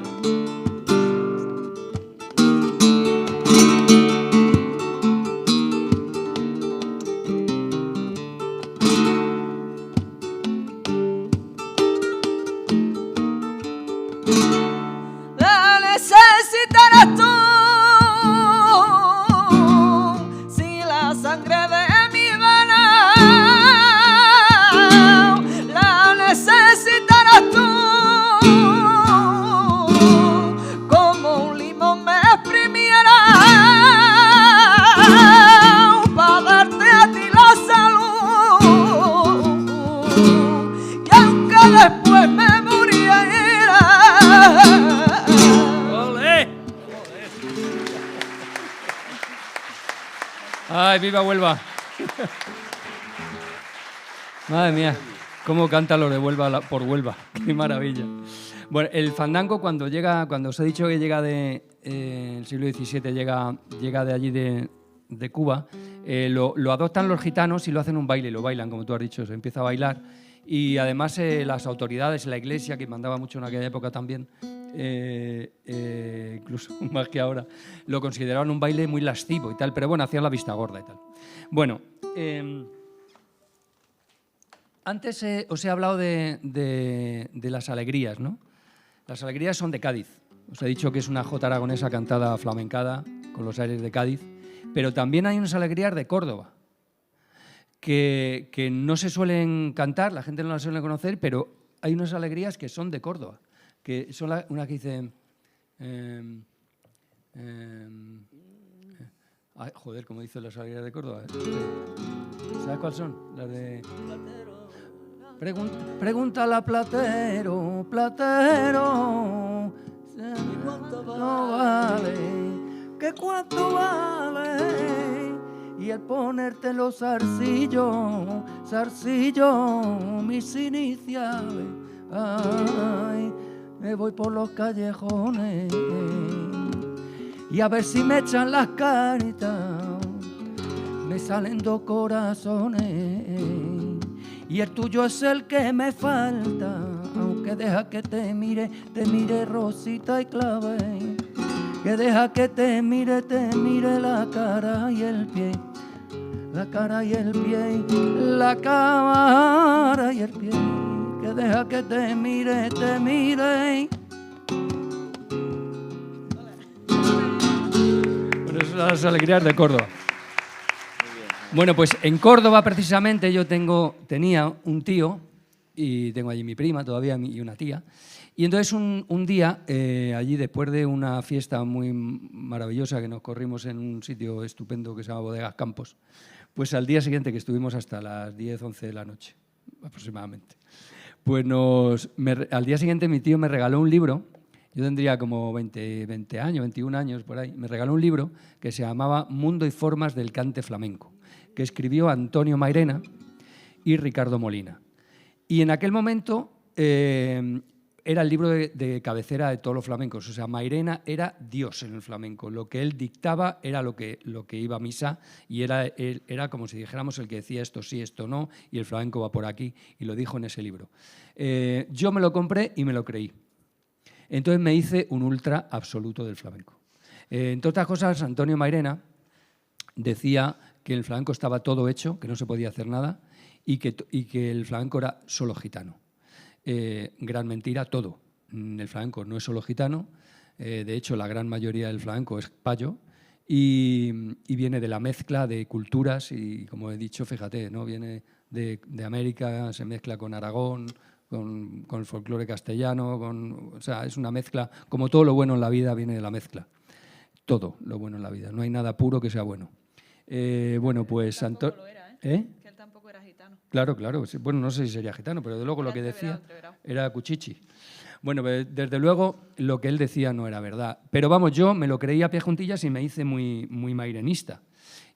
La necesitarás tú, si la sangre de mi vena la después me muriera. ¡Olé! ¡Ay, viva Huelva! Madre mía, cómo canta lo de Huelva por Huelva. ¡Qué maravilla! Bueno, el fandango cuando os he dicho que llega del siglo XVII, llega de allí de Cuba, lo adoptan los gitanos y lo hacen un baile, lo bailan, como tú has dicho, se empieza a bailar. Y además las autoridades, la iglesia, que mandaba mucho en aquella época también, incluso más que ahora, lo consideraban un baile muy lascivo y tal, pero bueno, hacían la vista gorda y tal. Bueno, antes os he hablado de las alegrías, ¿no? Las alegrías son de Cádiz. Os he dicho que es una jota aragonesa cantada flamencada con los aires de Cádiz, pero también hay unas alegrías de Córdoba que no se suelen cantar, la gente no las suele conocer, pero hay unas alegrías que son de Córdoba, que son una que dice... ay, joder, ¿cómo dicen las alegrías de Córdoba? ¿Sabes cuáles son? Las de... Pregúntale a Platero, Platero, no vale, que cuánto vale, y el ponerte los zarcillos, mis iniciales, ay, me voy por los callejones, y a ver si me echan las caritas, me salen dos corazones. Y el tuyo es el que me falta, aunque deja que te mire Rosita y clave, que deja que te mire la cara y el pie, la cara y el pie, la cara y el pie, que deja que te mire. Bueno, esas son las alegrías de Córdoba. Bueno, pues en Córdoba precisamente yo tenía un tío y tengo allí mi prima todavía y una tía. Y entonces un día, allí después de una fiesta muy maravillosa que nos corrimos en un sitio estupendo que se llama Bodegas Campos, pues al día siguiente, que estuvimos hasta las 10, 11 de la noche aproximadamente, pues al día siguiente mi tío me regaló un libro. Yo tendría como 20 años, 21 años por ahí. Me regaló un libro que se llamaba Mundo y formas del cante flamenco, que escribió Antonio Mairena y Ricardo Molina. Y en aquel momento era el libro de cabecera de todos los flamencos. O sea, Mairena era Dios en el flamenco. Lo que él dictaba era lo que iba a misa y era como si dijéramos el que decía esto sí, esto no, y el flamenco va por aquí, y lo dijo en ese libro. Yo me lo compré y me lo creí. Entonces me hice un ultra absoluto del flamenco. Entre otras cosas, Antonio Mairena decía que el flamenco estaba todo hecho, que no se podía hacer nada, y que el flamenco era solo gitano. Gran mentira, todo. El flamenco no es solo gitano, de hecho la gran mayoría del flamenco es payo, y viene de la mezcla de culturas, y como he dicho, fíjate, ¿no? Viene de América, se mezcla con Aragón, con el folclore castellano, o sea, es una mezcla, como todo lo bueno en la vida viene de la mezcla. Todo lo bueno en la vida, no hay nada puro que sea bueno. Bueno, pues Antonio... Que él tampoco era gitano. Claro. Bueno, no sé si sería gitano, pero de luego lo que decía era cuchichi. Bueno, desde luego lo que él decía no era verdad. Pero vamos, yo me lo creí a pie juntillas y me hice muy, muy mairenista.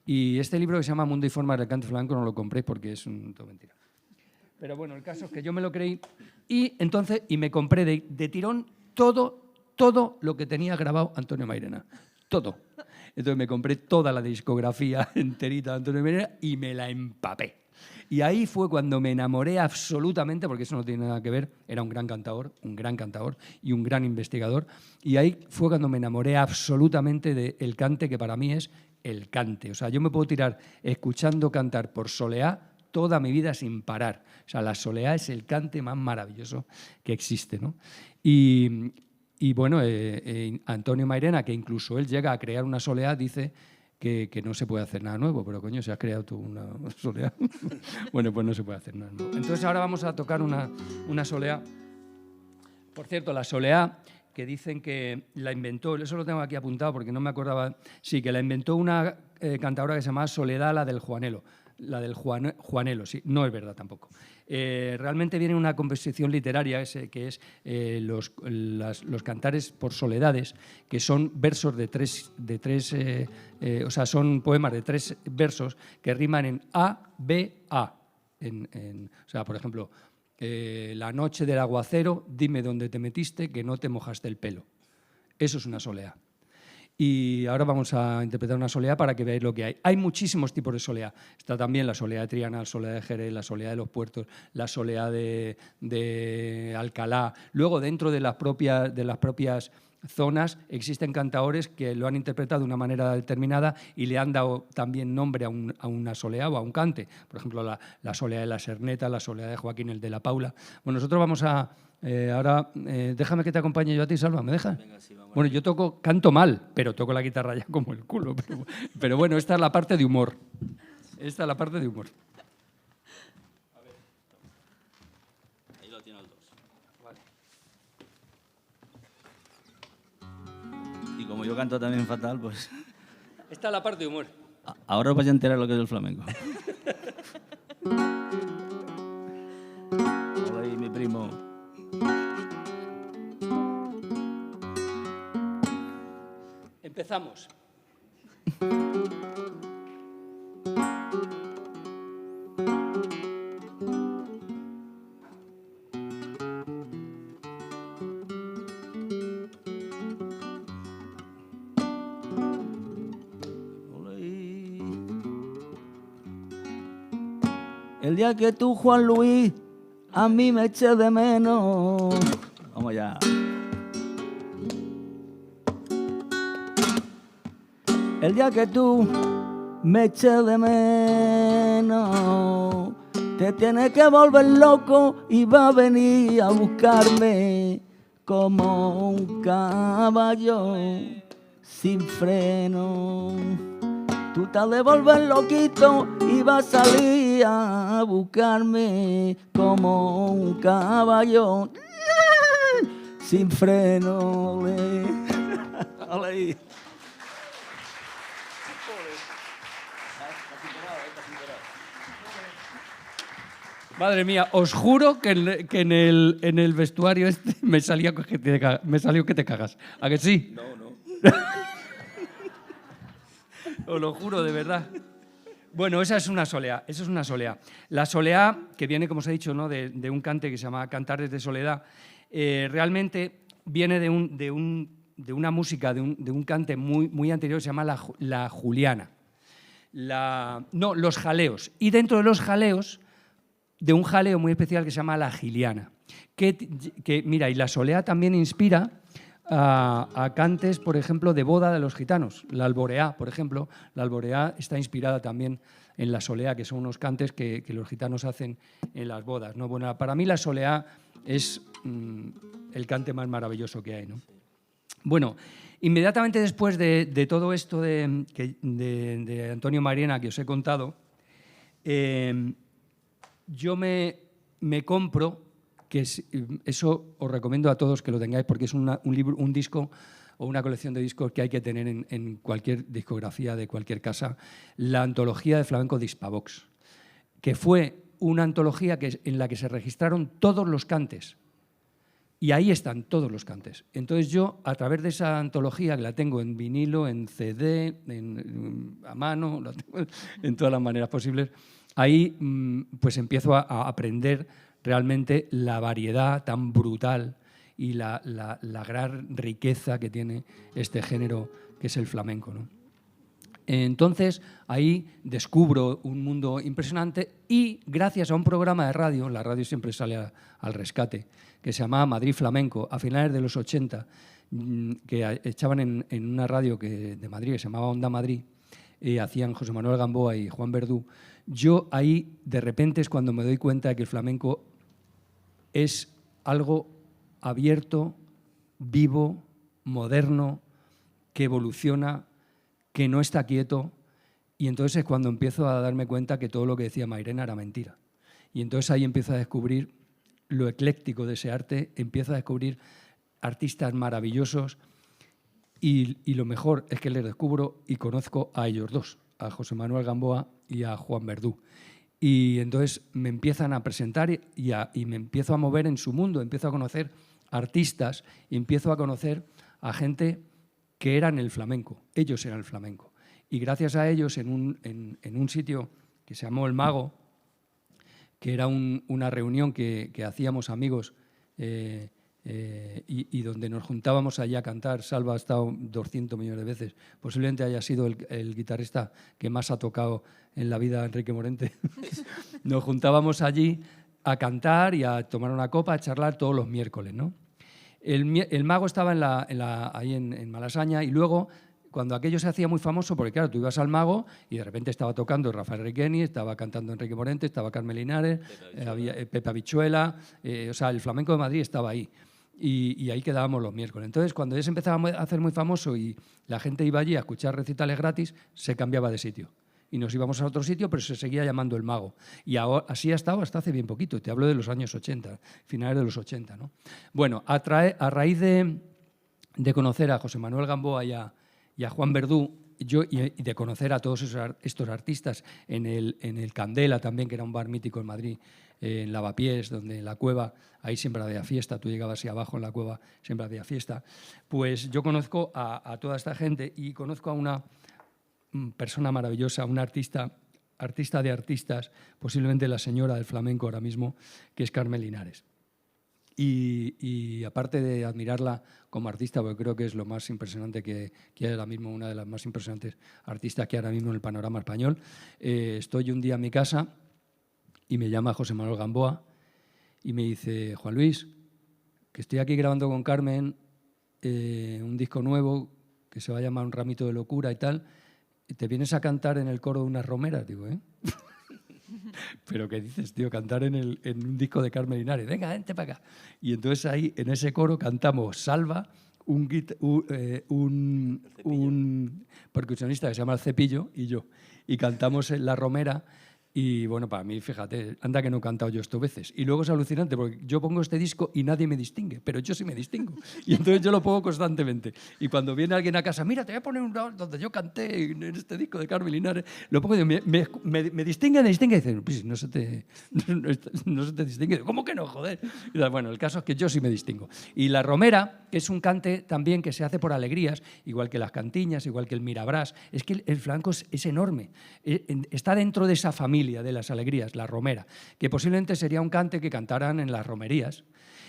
Y este libro que se llama Mundo y formas del cante flamenco no lo compré porque es todo mentira. Pero bueno, el caso es que yo me lo creí y me compré de tirón todo lo que tenía grabado Antonio Mairena. Todo. Entonces me compré toda la discografía enterita de Antonio Mairena y me la empapé. Y ahí fue cuando me enamoré absolutamente, porque eso no tiene nada que ver, era un gran cantador y un gran investigador. Y ahí fue cuando me enamoré absolutamente del cante, que para mí es el cante. O sea, yo me puedo tirar escuchando cantar por soleá toda mi vida sin parar. O sea, la soleá es el cante más maravilloso que existe, ¿no? Y bueno, Antonio Mairena, que incluso él llega a crear una soleá, dice que no se puede hacer nada nuevo, pero coño, si has creado tú una soleá, bueno, pues no se puede hacer nada nuevo. Entonces ahora vamos a tocar una soleá. Por cierto, la soleá, que dicen que la inventó, eso lo tengo aquí apuntado porque no me acordaba, sí, que la inventó una cantadora que se llamaba Soledad, la del Juanelo. La del Juanelo, sí, no es verdad tampoco. Realmente viene una composición literaria que es los cantares por soledades, que son versos o sea, son poemas de 3 versos que riman en A, B, A. O sea, por ejemplo, la noche del aguacero, dime dónde te metiste, que no te mojaste el pelo. Eso es una soleá. Y ahora vamos a interpretar una soleá para que veáis lo que hay. Hay muchísimos tipos de soleá. Está también la soleá de Triana, la soleá de Jerez, la soleá de los Puertos, la soleá de Alcalá. Luego, dentro de las propias zonas, existen cantaores que lo han interpretado de una manera determinada y le han dado también nombre a una soleá o a un cante. Por ejemplo, la soleá de la Serneta, la soleá de Joaquín el de la Paula. Bueno, nosotros vamos a... ahora, déjame que te acompañe yo a ti, Salva, ¿me dejas? Venga, sí, vamos. Bueno, yo canto mal, pero toco la guitarra ya como el culo. Pero bueno, esta es la parte de humor. Esta es la parte de humor. Ahí lo tiene el 2. Vale. Y como yo canto también fatal, pues... Esta es la parte de humor. Ahora os vais a enterar lo que es el flamenco. Hola ahí, mi primo. Empezamos. Hola ahí. El día que tú, Juan Luis, a mí me eché de menos. Vamos allá. El día que tú me eches de menos, te tienes que volver loco y va a venir a buscarme como un caballo sin freno. Tú te has de volver loquito y vas a salir a buscarme como un caballo sin freno. Ole ahí. Madre mía, os juro que en el vestuario este me salió que te cagas. ¿A que sí? No, no. Os lo juro, de verdad. Bueno, esa es una soleá. Eso es una soleá. La soleá, que viene, como os he dicho, ¿no? de un cante que se llama Cantares de Soledad, realmente viene de una música, de un cante muy anterior que se llama la Juliana. Los jaleos. Y dentro de los jaleos, de un jaleo muy especial que se llama la Giliana. Mira, y la soleá también inspira a cantes, por ejemplo, de boda de los gitanos. La alboreá, por ejemplo, la alboreá está inspirada también en la soleá, que son unos cantes que los gitanos hacen en las bodas, ¿no? Bueno, para mí la soleá es el cante más maravilloso que hay, ¿no? Bueno, inmediatamente después de todo esto de Antonio Mariena que os he contado, yo me compro, que eso os recomiendo a todos que lo tengáis, porque es un disco o una colección de discos que hay que tener en cualquier discografía de cualquier casa, la antología de flamenco de Hispavox, que fue una antología en la que se registraron todos los cantes. Y ahí están todos los cantes. Entonces yo, a través de esa antología, que la tengo en vinilo, en CD, a mano, la tengo en todas las maneras posibles, ahí pues empiezo a aprender realmente la variedad tan brutal y la gran riqueza que tiene este género que es el flamenco, ¿no? Entonces ahí descubro un mundo impresionante y gracias a un programa de radio, la radio siempre sale al rescate, que se llamaba Madrid Flamenco, a finales de los 80, que echaban en una radio de Madrid que se llamaba Onda Madrid, hacían José Manuel Gamboa y Juan Verdú. Yo ahí de repente es cuando me doy cuenta de que el flamenco es algo abierto, vivo, moderno, que evoluciona, que no está quieto, y entonces es cuando empiezo a darme cuenta que todo lo que decía Mairena era mentira. Y entonces ahí empiezo a descubrir lo ecléctico de ese arte, empiezo a descubrir artistas maravillosos y lo mejor es que les descubro y conozco a ellos dos, a José Manuel Gamboa y a Juan Verdú. Y entonces me empiezan a presentar y me empiezo a mover en su mundo, empiezo a conocer artistas y empiezo a conocer a gente que eran el flamenco, ellos eran el flamenco. Y gracias a ellos, en un sitio que se llamó El Mago, que era una reunión que hacíamos amigos y donde nos juntábamos allí a cantar. Salva ha estado 200 millones de veces. Posiblemente haya sido el guitarrista que más ha tocado en la vida, Enrique Morente. Nos juntábamos allí a cantar y a tomar una copa, a charlar todos los miércoles, ¿no? El Mago estaba ahí en Malasaña, y luego, cuando aquello se hacía muy famoso, porque claro, tú ibas al Mago y de repente estaba tocando Rafael Requeni, estaba cantando Enrique Morente, estaba Carmen Linares, había Pepe Habichuela, o sea, el flamenco de Madrid estaba ahí. Y ahí quedábamos los miércoles. Entonces, cuando ya se empezaba a hacer muy famoso y la gente iba allí a escuchar recitales gratis, se cambiaba de sitio. Y nos íbamos a otro sitio, pero se seguía llamando El Mago. Y ahora, así ha estado hasta hace bien poquito. Te hablo de los años 80, finales de los 80, ¿no? Bueno, a raíz de conocer a José Manuel Gamboa y a Juan Verdú, y de conocer a todos estos artistas en el Candela también, que era un bar mítico en Madrid, en Lavapiés, donde en la cueva, ahí siempre había fiesta, tú llegabas así abajo en la cueva, siempre había fiesta. Pues yo conozco a toda esta gente y conozco a una persona maravillosa, una artista de artistas, posiblemente la señora del flamenco ahora mismo, que es Carmen Linares. Y aparte de admirarla como artista, porque creo que es lo más impresionante que hay ahora mismo, una de las más impresionantes artistas que hay ahora mismo en el panorama español, estoy un día en mi casa y me llama José Manuel Gamboa y me dice: Juan Luis, que estoy aquí grabando con Carmen un disco nuevo que se va a llamar Un ramito de locura y tal, y te vienes a cantar en el coro de unas romeras. Digo, ¿eh? ¿Pero qué dices, tío? Cantar en un disco de Carmen Linares. Venga, vente para acá. Y entonces ahí, en ese coro, cantamos Salva, un percusionista que se llama El Cepillo, y yo. Y cantamos en La Romera. Y bueno, para mí, fíjate, anda que no he cantado yo esto veces. Y luego es alucinante porque yo pongo este disco y nadie me distingue, pero yo sí me distingo. Y entonces yo lo pongo constantemente. Y cuando viene alguien a casa, mira, te voy a poner un donde yo canté en este disco de Carmen Linares, lo pongo y me distingue, y dicen, pues no se te distingue. ¿Cómo que no, joder? Y bueno, el caso es que yo sí me distingo. Y La Romera, que es un cante también que se hace por alegrías, igual que las cantiñas, igual que el mirabrás. Es que el flamenco es enorme. Está dentro de esa familia de las alegrías, la romera, que posiblemente sería un cante que cantaran en las romerías.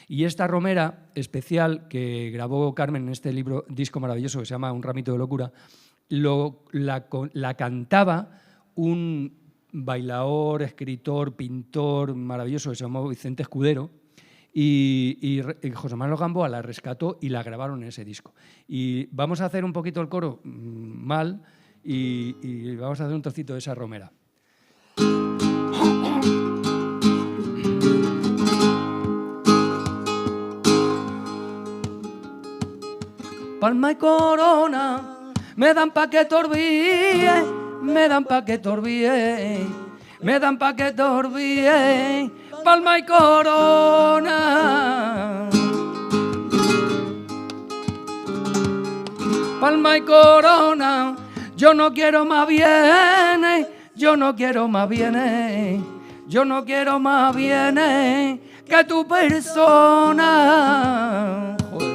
Y esta romera especial que grabó Carmen en este disco maravilloso que se llama Un ramito de locura, la cantaba un bailaor, escritor, pintor maravilloso que se llamó Vicente Escudero, y José Manuel Gamboa la rescató y la grabaron en ese disco. Y vamos a hacer un poquito el coro mal y vamos a hacer un trocito de esa romera. Palma y corona me dan pa' que te olvides, me dan pa' que te olvides, me dan pa' que te olvides, palma y corona. Palma y corona, yo no quiero más bienes, yo no quiero más bienes, yo no quiero más bienes que tu persona. Joder.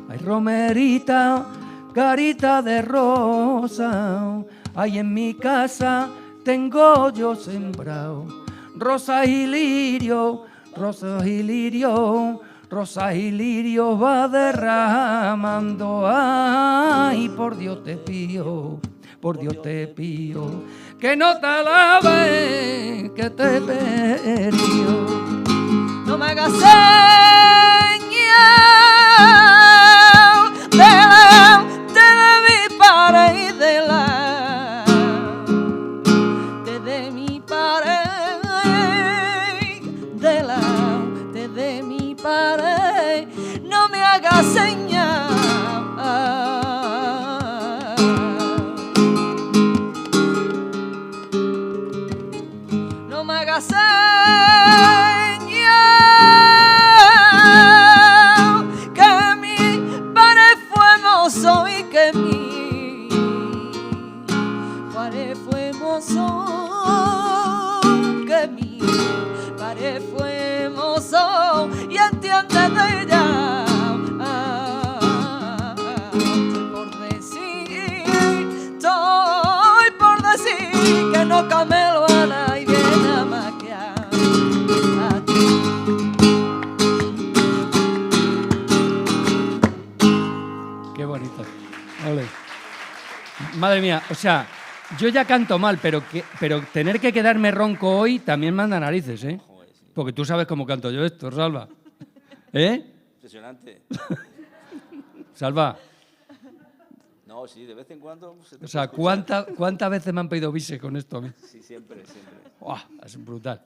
Ay, romerita, carita de rosa, ay, en mi casa tengo yo sembrado rosas y lirio, rosas y lirio. Rosas y lirios va derramando, ay, por Dios te pido, que no te alabe, que te perio. No me hagas señas delante de mi padre y delante de mi padre, delante de mi padre, no me hagas señas. No me hagas señas que mi padre fue mozo y que mi María fuimoso y entiende de ella. Por decir, estoy por decir que no camelo a nadie y viene a maquiar a ti. Qué bonito. Ole. Madre mía, o sea, yo ya canto mal, pero tener que quedarme ronco hoy también manda narices, ¿eh? Joder, sí. Porque tú sabes cómo canto yo esto, Salva. ¿Eh? Impresionante. Salva, No, sí, de vez en cuando se te o sea, puede escuchar. ¿cuántas veces me han pedido bise con esto a mí? Sí, siempre, siempre. ¡Uah! Es brutal.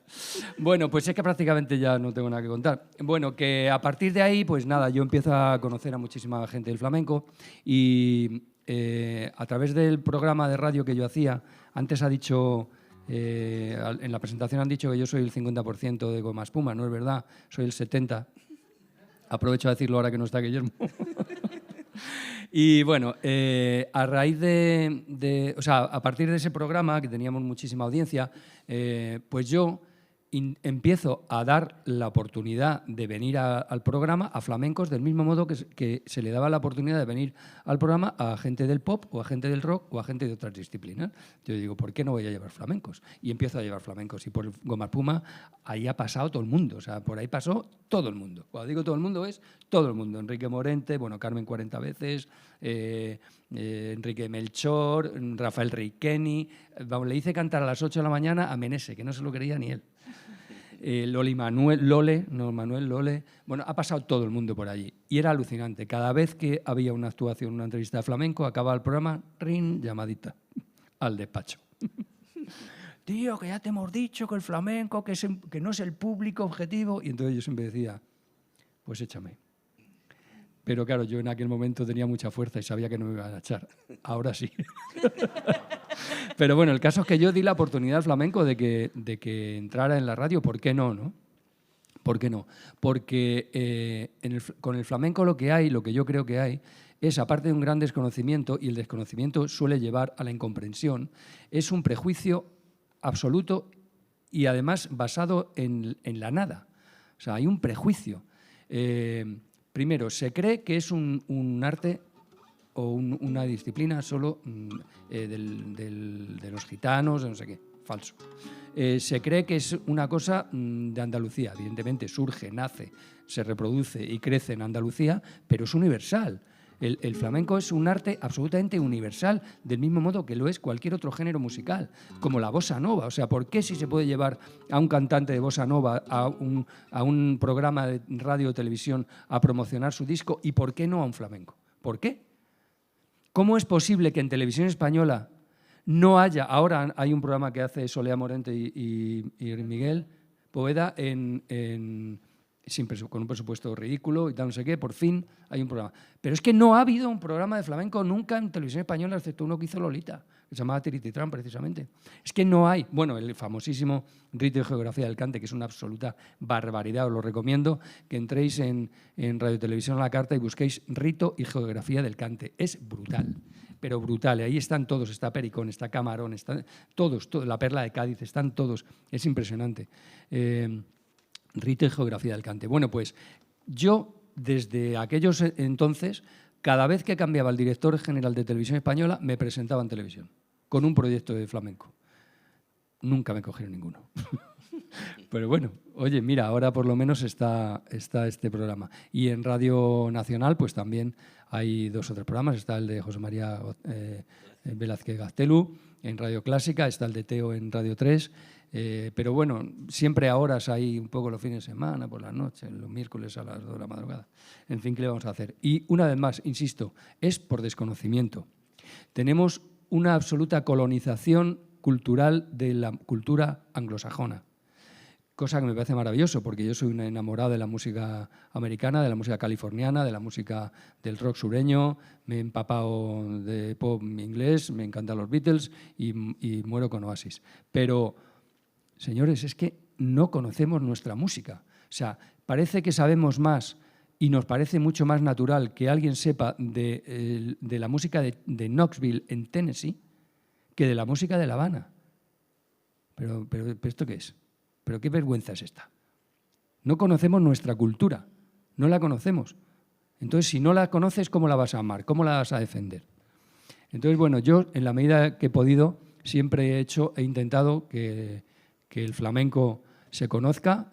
Bueno, pues es que prácticamente ya no tengo nada que contar. Bueno, que a partir de ahí, pues nada, yo empiezo a conocer a muchísima gente del flamenco y a través del programa de radio que yo hacía, antes ha dicho, en la presentación han dicho que yo soy el 50% de Goma Espuma, no es verdad, soy el 70%. Aprovecho a decirlo ahora que no está Guillermo. Y bueno, a raíz o sea, a partir de ese programa, que teníamos muchísima audiencia, pues yo empiezo a dar la oportunidad de venir al programa a flamencos del mismo modo que se le daba la oportunidad de venir al programa a gente del pop o a gente del rock o a gente de otras disciplinas. Yo digo, ¿por qué no voy a llevar flamencos? Y empiezo a llevar flamencos. Y por el Goma Espuma, ahí ha pasado todo el mundo. O sea, por ahí pasó todo el mundo. Cuando digo todo el mundo, es todo el mundo. Enrique Morente, bueno, Carmen 40 veces, Enrique Melchor, Rafael Reikeni. Vamos, le hice cantar a las 8 de la mañana a Menese, que no se lo creía ni él. Lole. Bueno, ha pasado todo el mundo por allí. Y era alucinante. Cada vez que había una actuación, una entrevista de flamenco, acababa el programa, ring, llamadita al despacho. Tío, que ya te hemos dicho que el flamenco, que no es el público objetivo. Y entonces yo siempre decía, pues échame. Pero claro, yo en aquel momento tenía mucha fuerza y sabía que no me iban a echar. Ahora sí. Pero bueno, el caso es que yo di la oportunidad al flamenco de que entrara en la radio. ¿Por qué no, no? ¿Por qué no? Porque con el flamenco lo que yo creo que hay, es, aparte de un gran desconocimiento, y el desconocimiento suele llevar a la incomprensión, es un prejuicio absoluto y además basado en la nada. O sea, hay un prejuicio. Primero, se cree que es un arte o una disciplina solo de los gitanos, de no sé qué. Falso. Se cree que es una cosa de Andalucía. Evidentemente surge, nace, se reproduce y crece en Andalucía, pero es universal. El flamenco es un arte absolutamente universal, del mismo modo que lo es cualquier otro género musical, como la bossa nova. O sea, ¿por qué si se puede llevar a un cantante de bossa nova a un programa de radio o televisión a promocionar su disco y por qué no a un flamenco? ¿Por qué? ¿Cómo es posible que en Televisión Española no haya, ahora hay un programa que hace Solea Morente y Miguel Poveda con un presupuesto ridículo y tal, no sé qué, por fin hay un programa. Pero es que no ha habido un programa de flamenco nunca en Televisión Española, excepto uno que hizo Lolita, que se llamaba Tirititrán, precisamente. Es que no hay. Bueno, el famosísimo Rito y Geografía del Cante, que es una absoluta barbaridad, os lo recomiendo, que entréis en Radio Televisión a la Carta y busquéis Rito y Geografía del Cante. Es brutal, pero brutal. Ahí están todos, está Pericón, está Camarón, están todos, la Perla de Cádiz, están todos. Es impresionante. Rito y Geografía del Cante. Bueno, pues yo, desde aquellos entonces, cada vez que cambiaba el director general de Televisión Española, me presentaba en televisión, con un proyecto de flamenco. Nunca me cogieron ninguno. Pero bueno, oye, mira, ahora por lo menos está este programa. Y en Radio Nacional, pues también hay 2 o 3 programas. Está el de José María Velázquez Gaztelu, en Radio Clásica, está el de Teo en Radio 3. Pero bueno, siempre a horas hay un poco los fines de semana, por las noches, los miércoles a las 2 de la madrugada. En fin, ¿qué le vamos a hacer? Y una vez más, insisto, es por desconocimiento. Tenemos una absoluta colonización cultural de la cultura anglosajona, cosa que me parece maravilloso, porque yo soy una enamorada de la música americana, de la música californiana, de la música del rock sureño, me he empapado de pop inglés, me encantan los Beatles y muero con Oasis. Pero señores, es que no conocemos nuestra música. O sea, parece que sabemos más y nos parece mucho más natural que alguien sepa de la música de Knoxville en Tennessee que de la música de La Habana. Pero ¿esto qué es? ¿Pero qué vergüenza es esta? no conocemos nuestra cultura, no la conocemos. Entonces, si no la conoces, ¿cómo la vas a amar? ¿Cómo la vas a defender? Entonces, bueno, yo en la medida que he podido siempre he intentado que el flamenco se conozca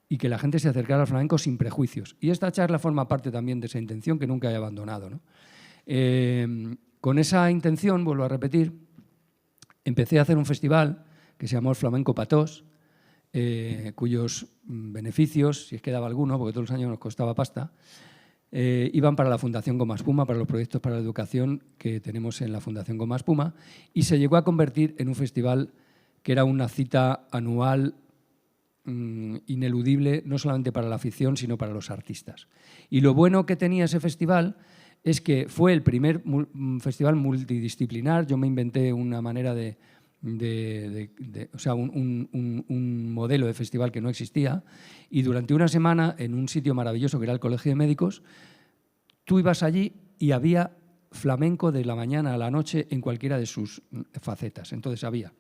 y que la gente se acercara al flamenco sin prejuicios. Y esta charla forma parte también de esa intención que nunca he abandonado, ¿no? Con esa intención, vuelvo a repetir, empecé a hacer un festival que se llamó el Flamenco Patós, cuyos beneficios, si es que daba alguno, porque todos los años nos costaba pasta, iban para la Fundación Goma Espuma, para los proyectos para la educación que tenemos en la Fundación Goma Espuma, y se llegó a convertir en un festival que era una cita anual ineludible, no solamente para la afición, sino para los artistas. Y lo bueno que tenía ese festival es que fue el primer festival multidisciplinar. Yo me inventé una manera o sea, un modelo de festival que no existía, y durante una semana, en un sitio maravilloso que era el Colegio de Médicos, tú ibas allí y había flamenco de la mañana a la noche en cualquiera de sus facetas. Entonces había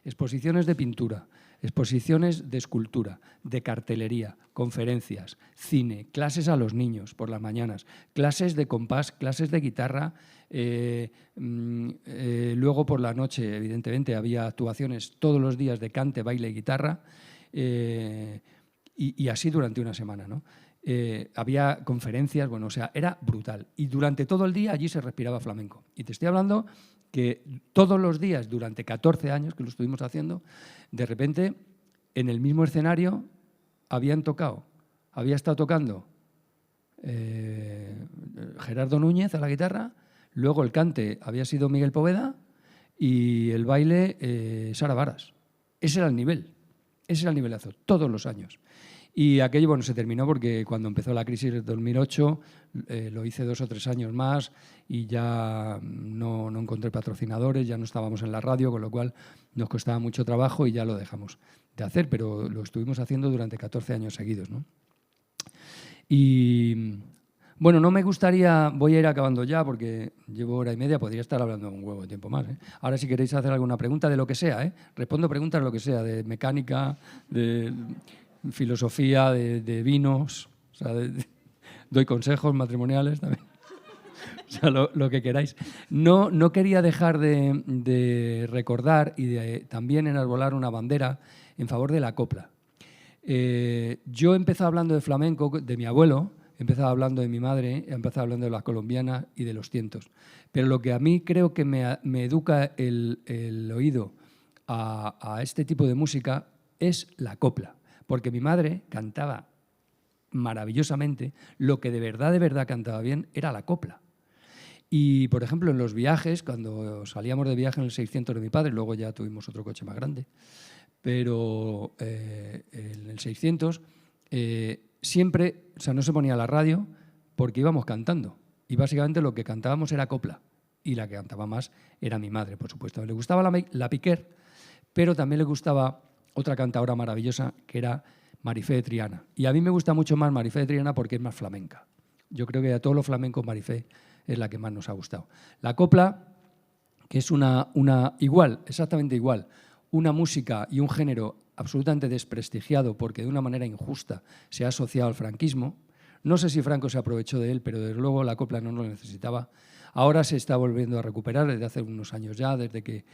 exposiciones de pintura, exposiciones de escultura, de cartelería, conferencias, cine, clases a los niños por las mañanas, clases de compás, clases de guitarra. Luego por la noche, evidentemente, había actuaciones todos los días de cante, baile y guitarra, y así durante una semana, ¿no? Había conferencias, bueno, o sea, era brutal. Y durante todo el día allí se respiraba flamenco. Y te estoy hablando que todos los días, durante 14 años que lo estuvimos haciendo, de repente, en el mismo escenario, había estado tocando Gerardo Núñez a la guitarra, luego el cante había sido Miguel Poveda y el baile Sara Varas. Ese era el nivelazo, todos los años. Y aquello, bueno, se terminó porque cuando empezó la crisis de 2008 lo hice 2 o 3 años más y ya no encontré patrocinadores, ya no estábamos en la radio, con lo cual nos costaba mucho trabajo y ya lo dejamos de hacer, pero lo estuvimos haciendo durante 14 años seguidos, ¿no? Y bueno, no me gustaría, voy a ir acabando ya porque llevo 1 hora y media, podría estar hablando un huevo de tiempo más, ¿eh? Ahora si queréis hacer alguna pregunta de lo que sea, ¿eh? Respondo preguntas de lo que sea, de mecánica, de filosofía, de vinos, o sea, doy consejos matrimoniales también, o sea, lo que queráis. No quería dejar de recordar y de también enarbolar una bandera en favor de la copla. Yo empecé hablando de flamenco, de mi abuelo, empezaba hablando de mi madre, empezaba hablando de la colombiana y de los tientos. Pero lo que a mí creo que me educa el oído a este tipo de música es la copla. Porque mi madre cantaba maravillosamente, lo que de verdad cantaba bien era la copla. Y, por ejemplo, en los viajes, cuando salíamos de viaje en el 600 de mi padre, luego ya tuvimos otro coche más grande, pero en el 600 siempre, o sea, no se ponía la radio porque íbamos cantando. Y básicamente lo que cantábamos era copla. Y la que cantaba más era mi madre, por supuesto. Le gustaba la piquer, pero también le gustaba otra cantadora maravillosa que era Marifé de Triana. Y a mí me gusta mucho más Marifé de Triana porque es más flamenca. Yo creo que a todos los flamencos Marifé es la que más nos ha gustado. La copla, que es exactamente igual, una música y un género absolutamente desprestigiado porque de una manera injusta se ha asociado al franquismo. No sé si Franco se aprovechó de él, pero desde luego la copla no lo necesitaba. Ahora se está volviendo a recuperar desde hace unos años ya, desde que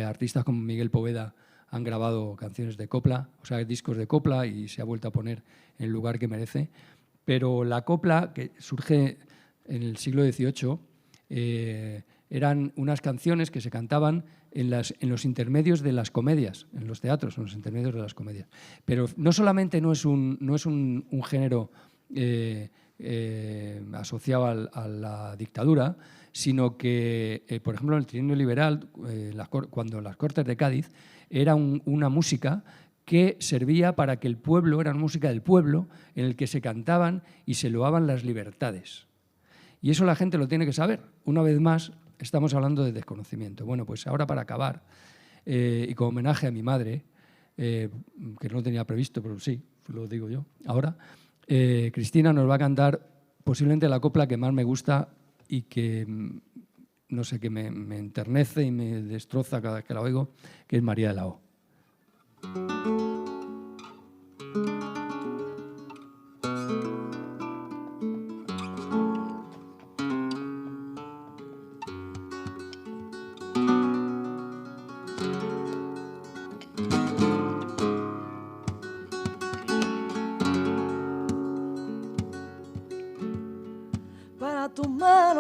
artistas como Miguel Poveda han grabado canciones de copla, o sea, discos de copla, y se ha vuelto a poner en el lugar que merece. Pero la copla, que surge en el siglo XVIII, eran unas canciones que se cantaban en los intermedios de las comedias, en los teatros, en los intermedios de las comedias. Pero no solamente no es un género asociado a la dictadura, sino que, por ejemplo, en el trienio liberal, cuando las Cortes de Cádiz, era una música que servía para que el pueblo, era una música del pueblo, en el que se cantaban y se loaban las libertades. Y eso la gente lo tiene que saber. Una vez más, estamos hablando de desconocimiento. Bueno, pues ahora para acabar, y como homenaje a mi madre, que no lo tenía previsto, pero sí, lo digo yo ahora, Cristina nos va a cantar posiblemente la copla que más me gusta y que, no sé, que me enternece y me destroza cada vez que la oigo, que es María de la O.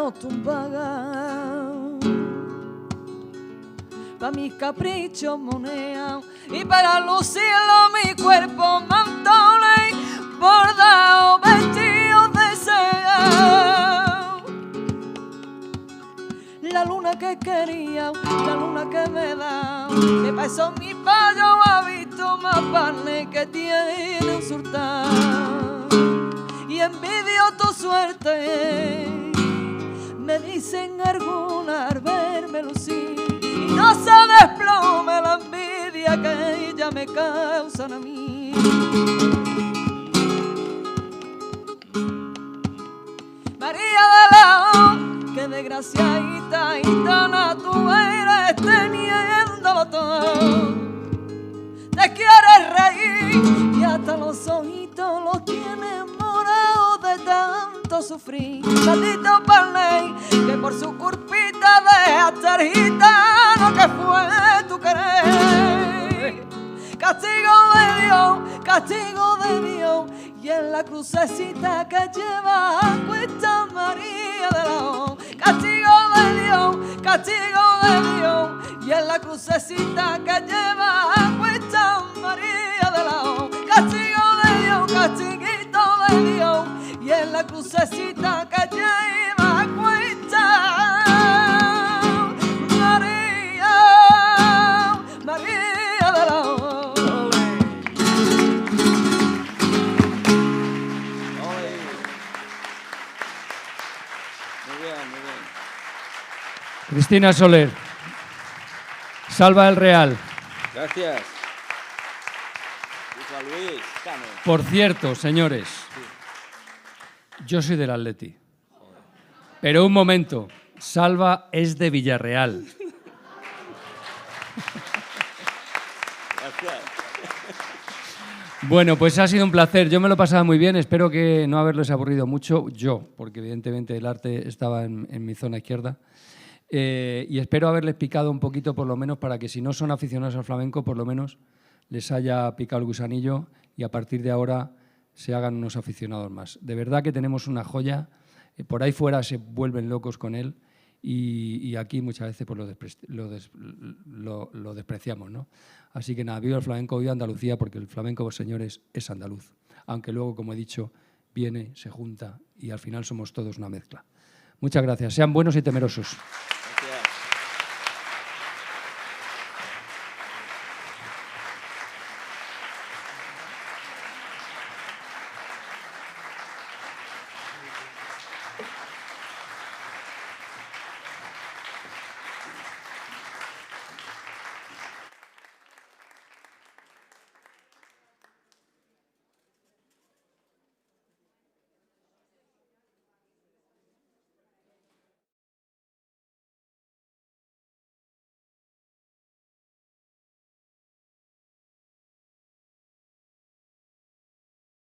no tumbaban. Pa' mis caprichos monean y para lucirlo mi cuerpo mantones bordados, vestidos de seda. La luna que quería, la luna que me da, que pa' eso mi payo ha visto más panes que tiene un sultán. Y envidio tu suerte, me dicen alguna al verme lucir, y no se desplome la envidia que ella me causan a mí. María de León, que desgraciadita gitana tú eres teniéndolo todo. Te quieres reír y hasta los ojitos los tienes morados de tanto sufrir. Maldito Parley, que por su culpita dejaste al gitano que fue tu querer. Castigo de Dios, y en la crucecita que lleva a cuesta María de León. Castigo de Dios, y en la crucecita que lleva a cuesta María de León. Castigo de Dios, castiguito de Dios, y en la crucecita que lleva a cuesta María de León. Cristina Soler, Salva el Real. Gracias. Juan Luis Cano. Por cierto, señores, yo soy del Atleti. Pero un momento, Salva es de Villarreal. Gracias. Bueno, pues ha sido un placer. Yo me lo he pasado muy bien. Espero que no haberles aburrido mucho. Yo, porque evidentemente el arte estaba en mi zona izquierda. Y espero haberles picado un poquito, por lo menos, para que si no son aficionados al flamenco, por lo menos les haya picado el gusanillo y a partir de ahora se hagan unos aficionados más. De verdad que tenemos una joya. Por ahí fuera se vuelven locos con él y aquí muchas veces pues, lo despreciamos, ¿no? Así que nada, viva el flamenco, viva Andalucía, porque el flamenco, señores, es andaluz. Aunque luego, como he dicho, viene, se junta y al final somos todos una mezcla. Muchas gracias. Sean buenos y temerosos.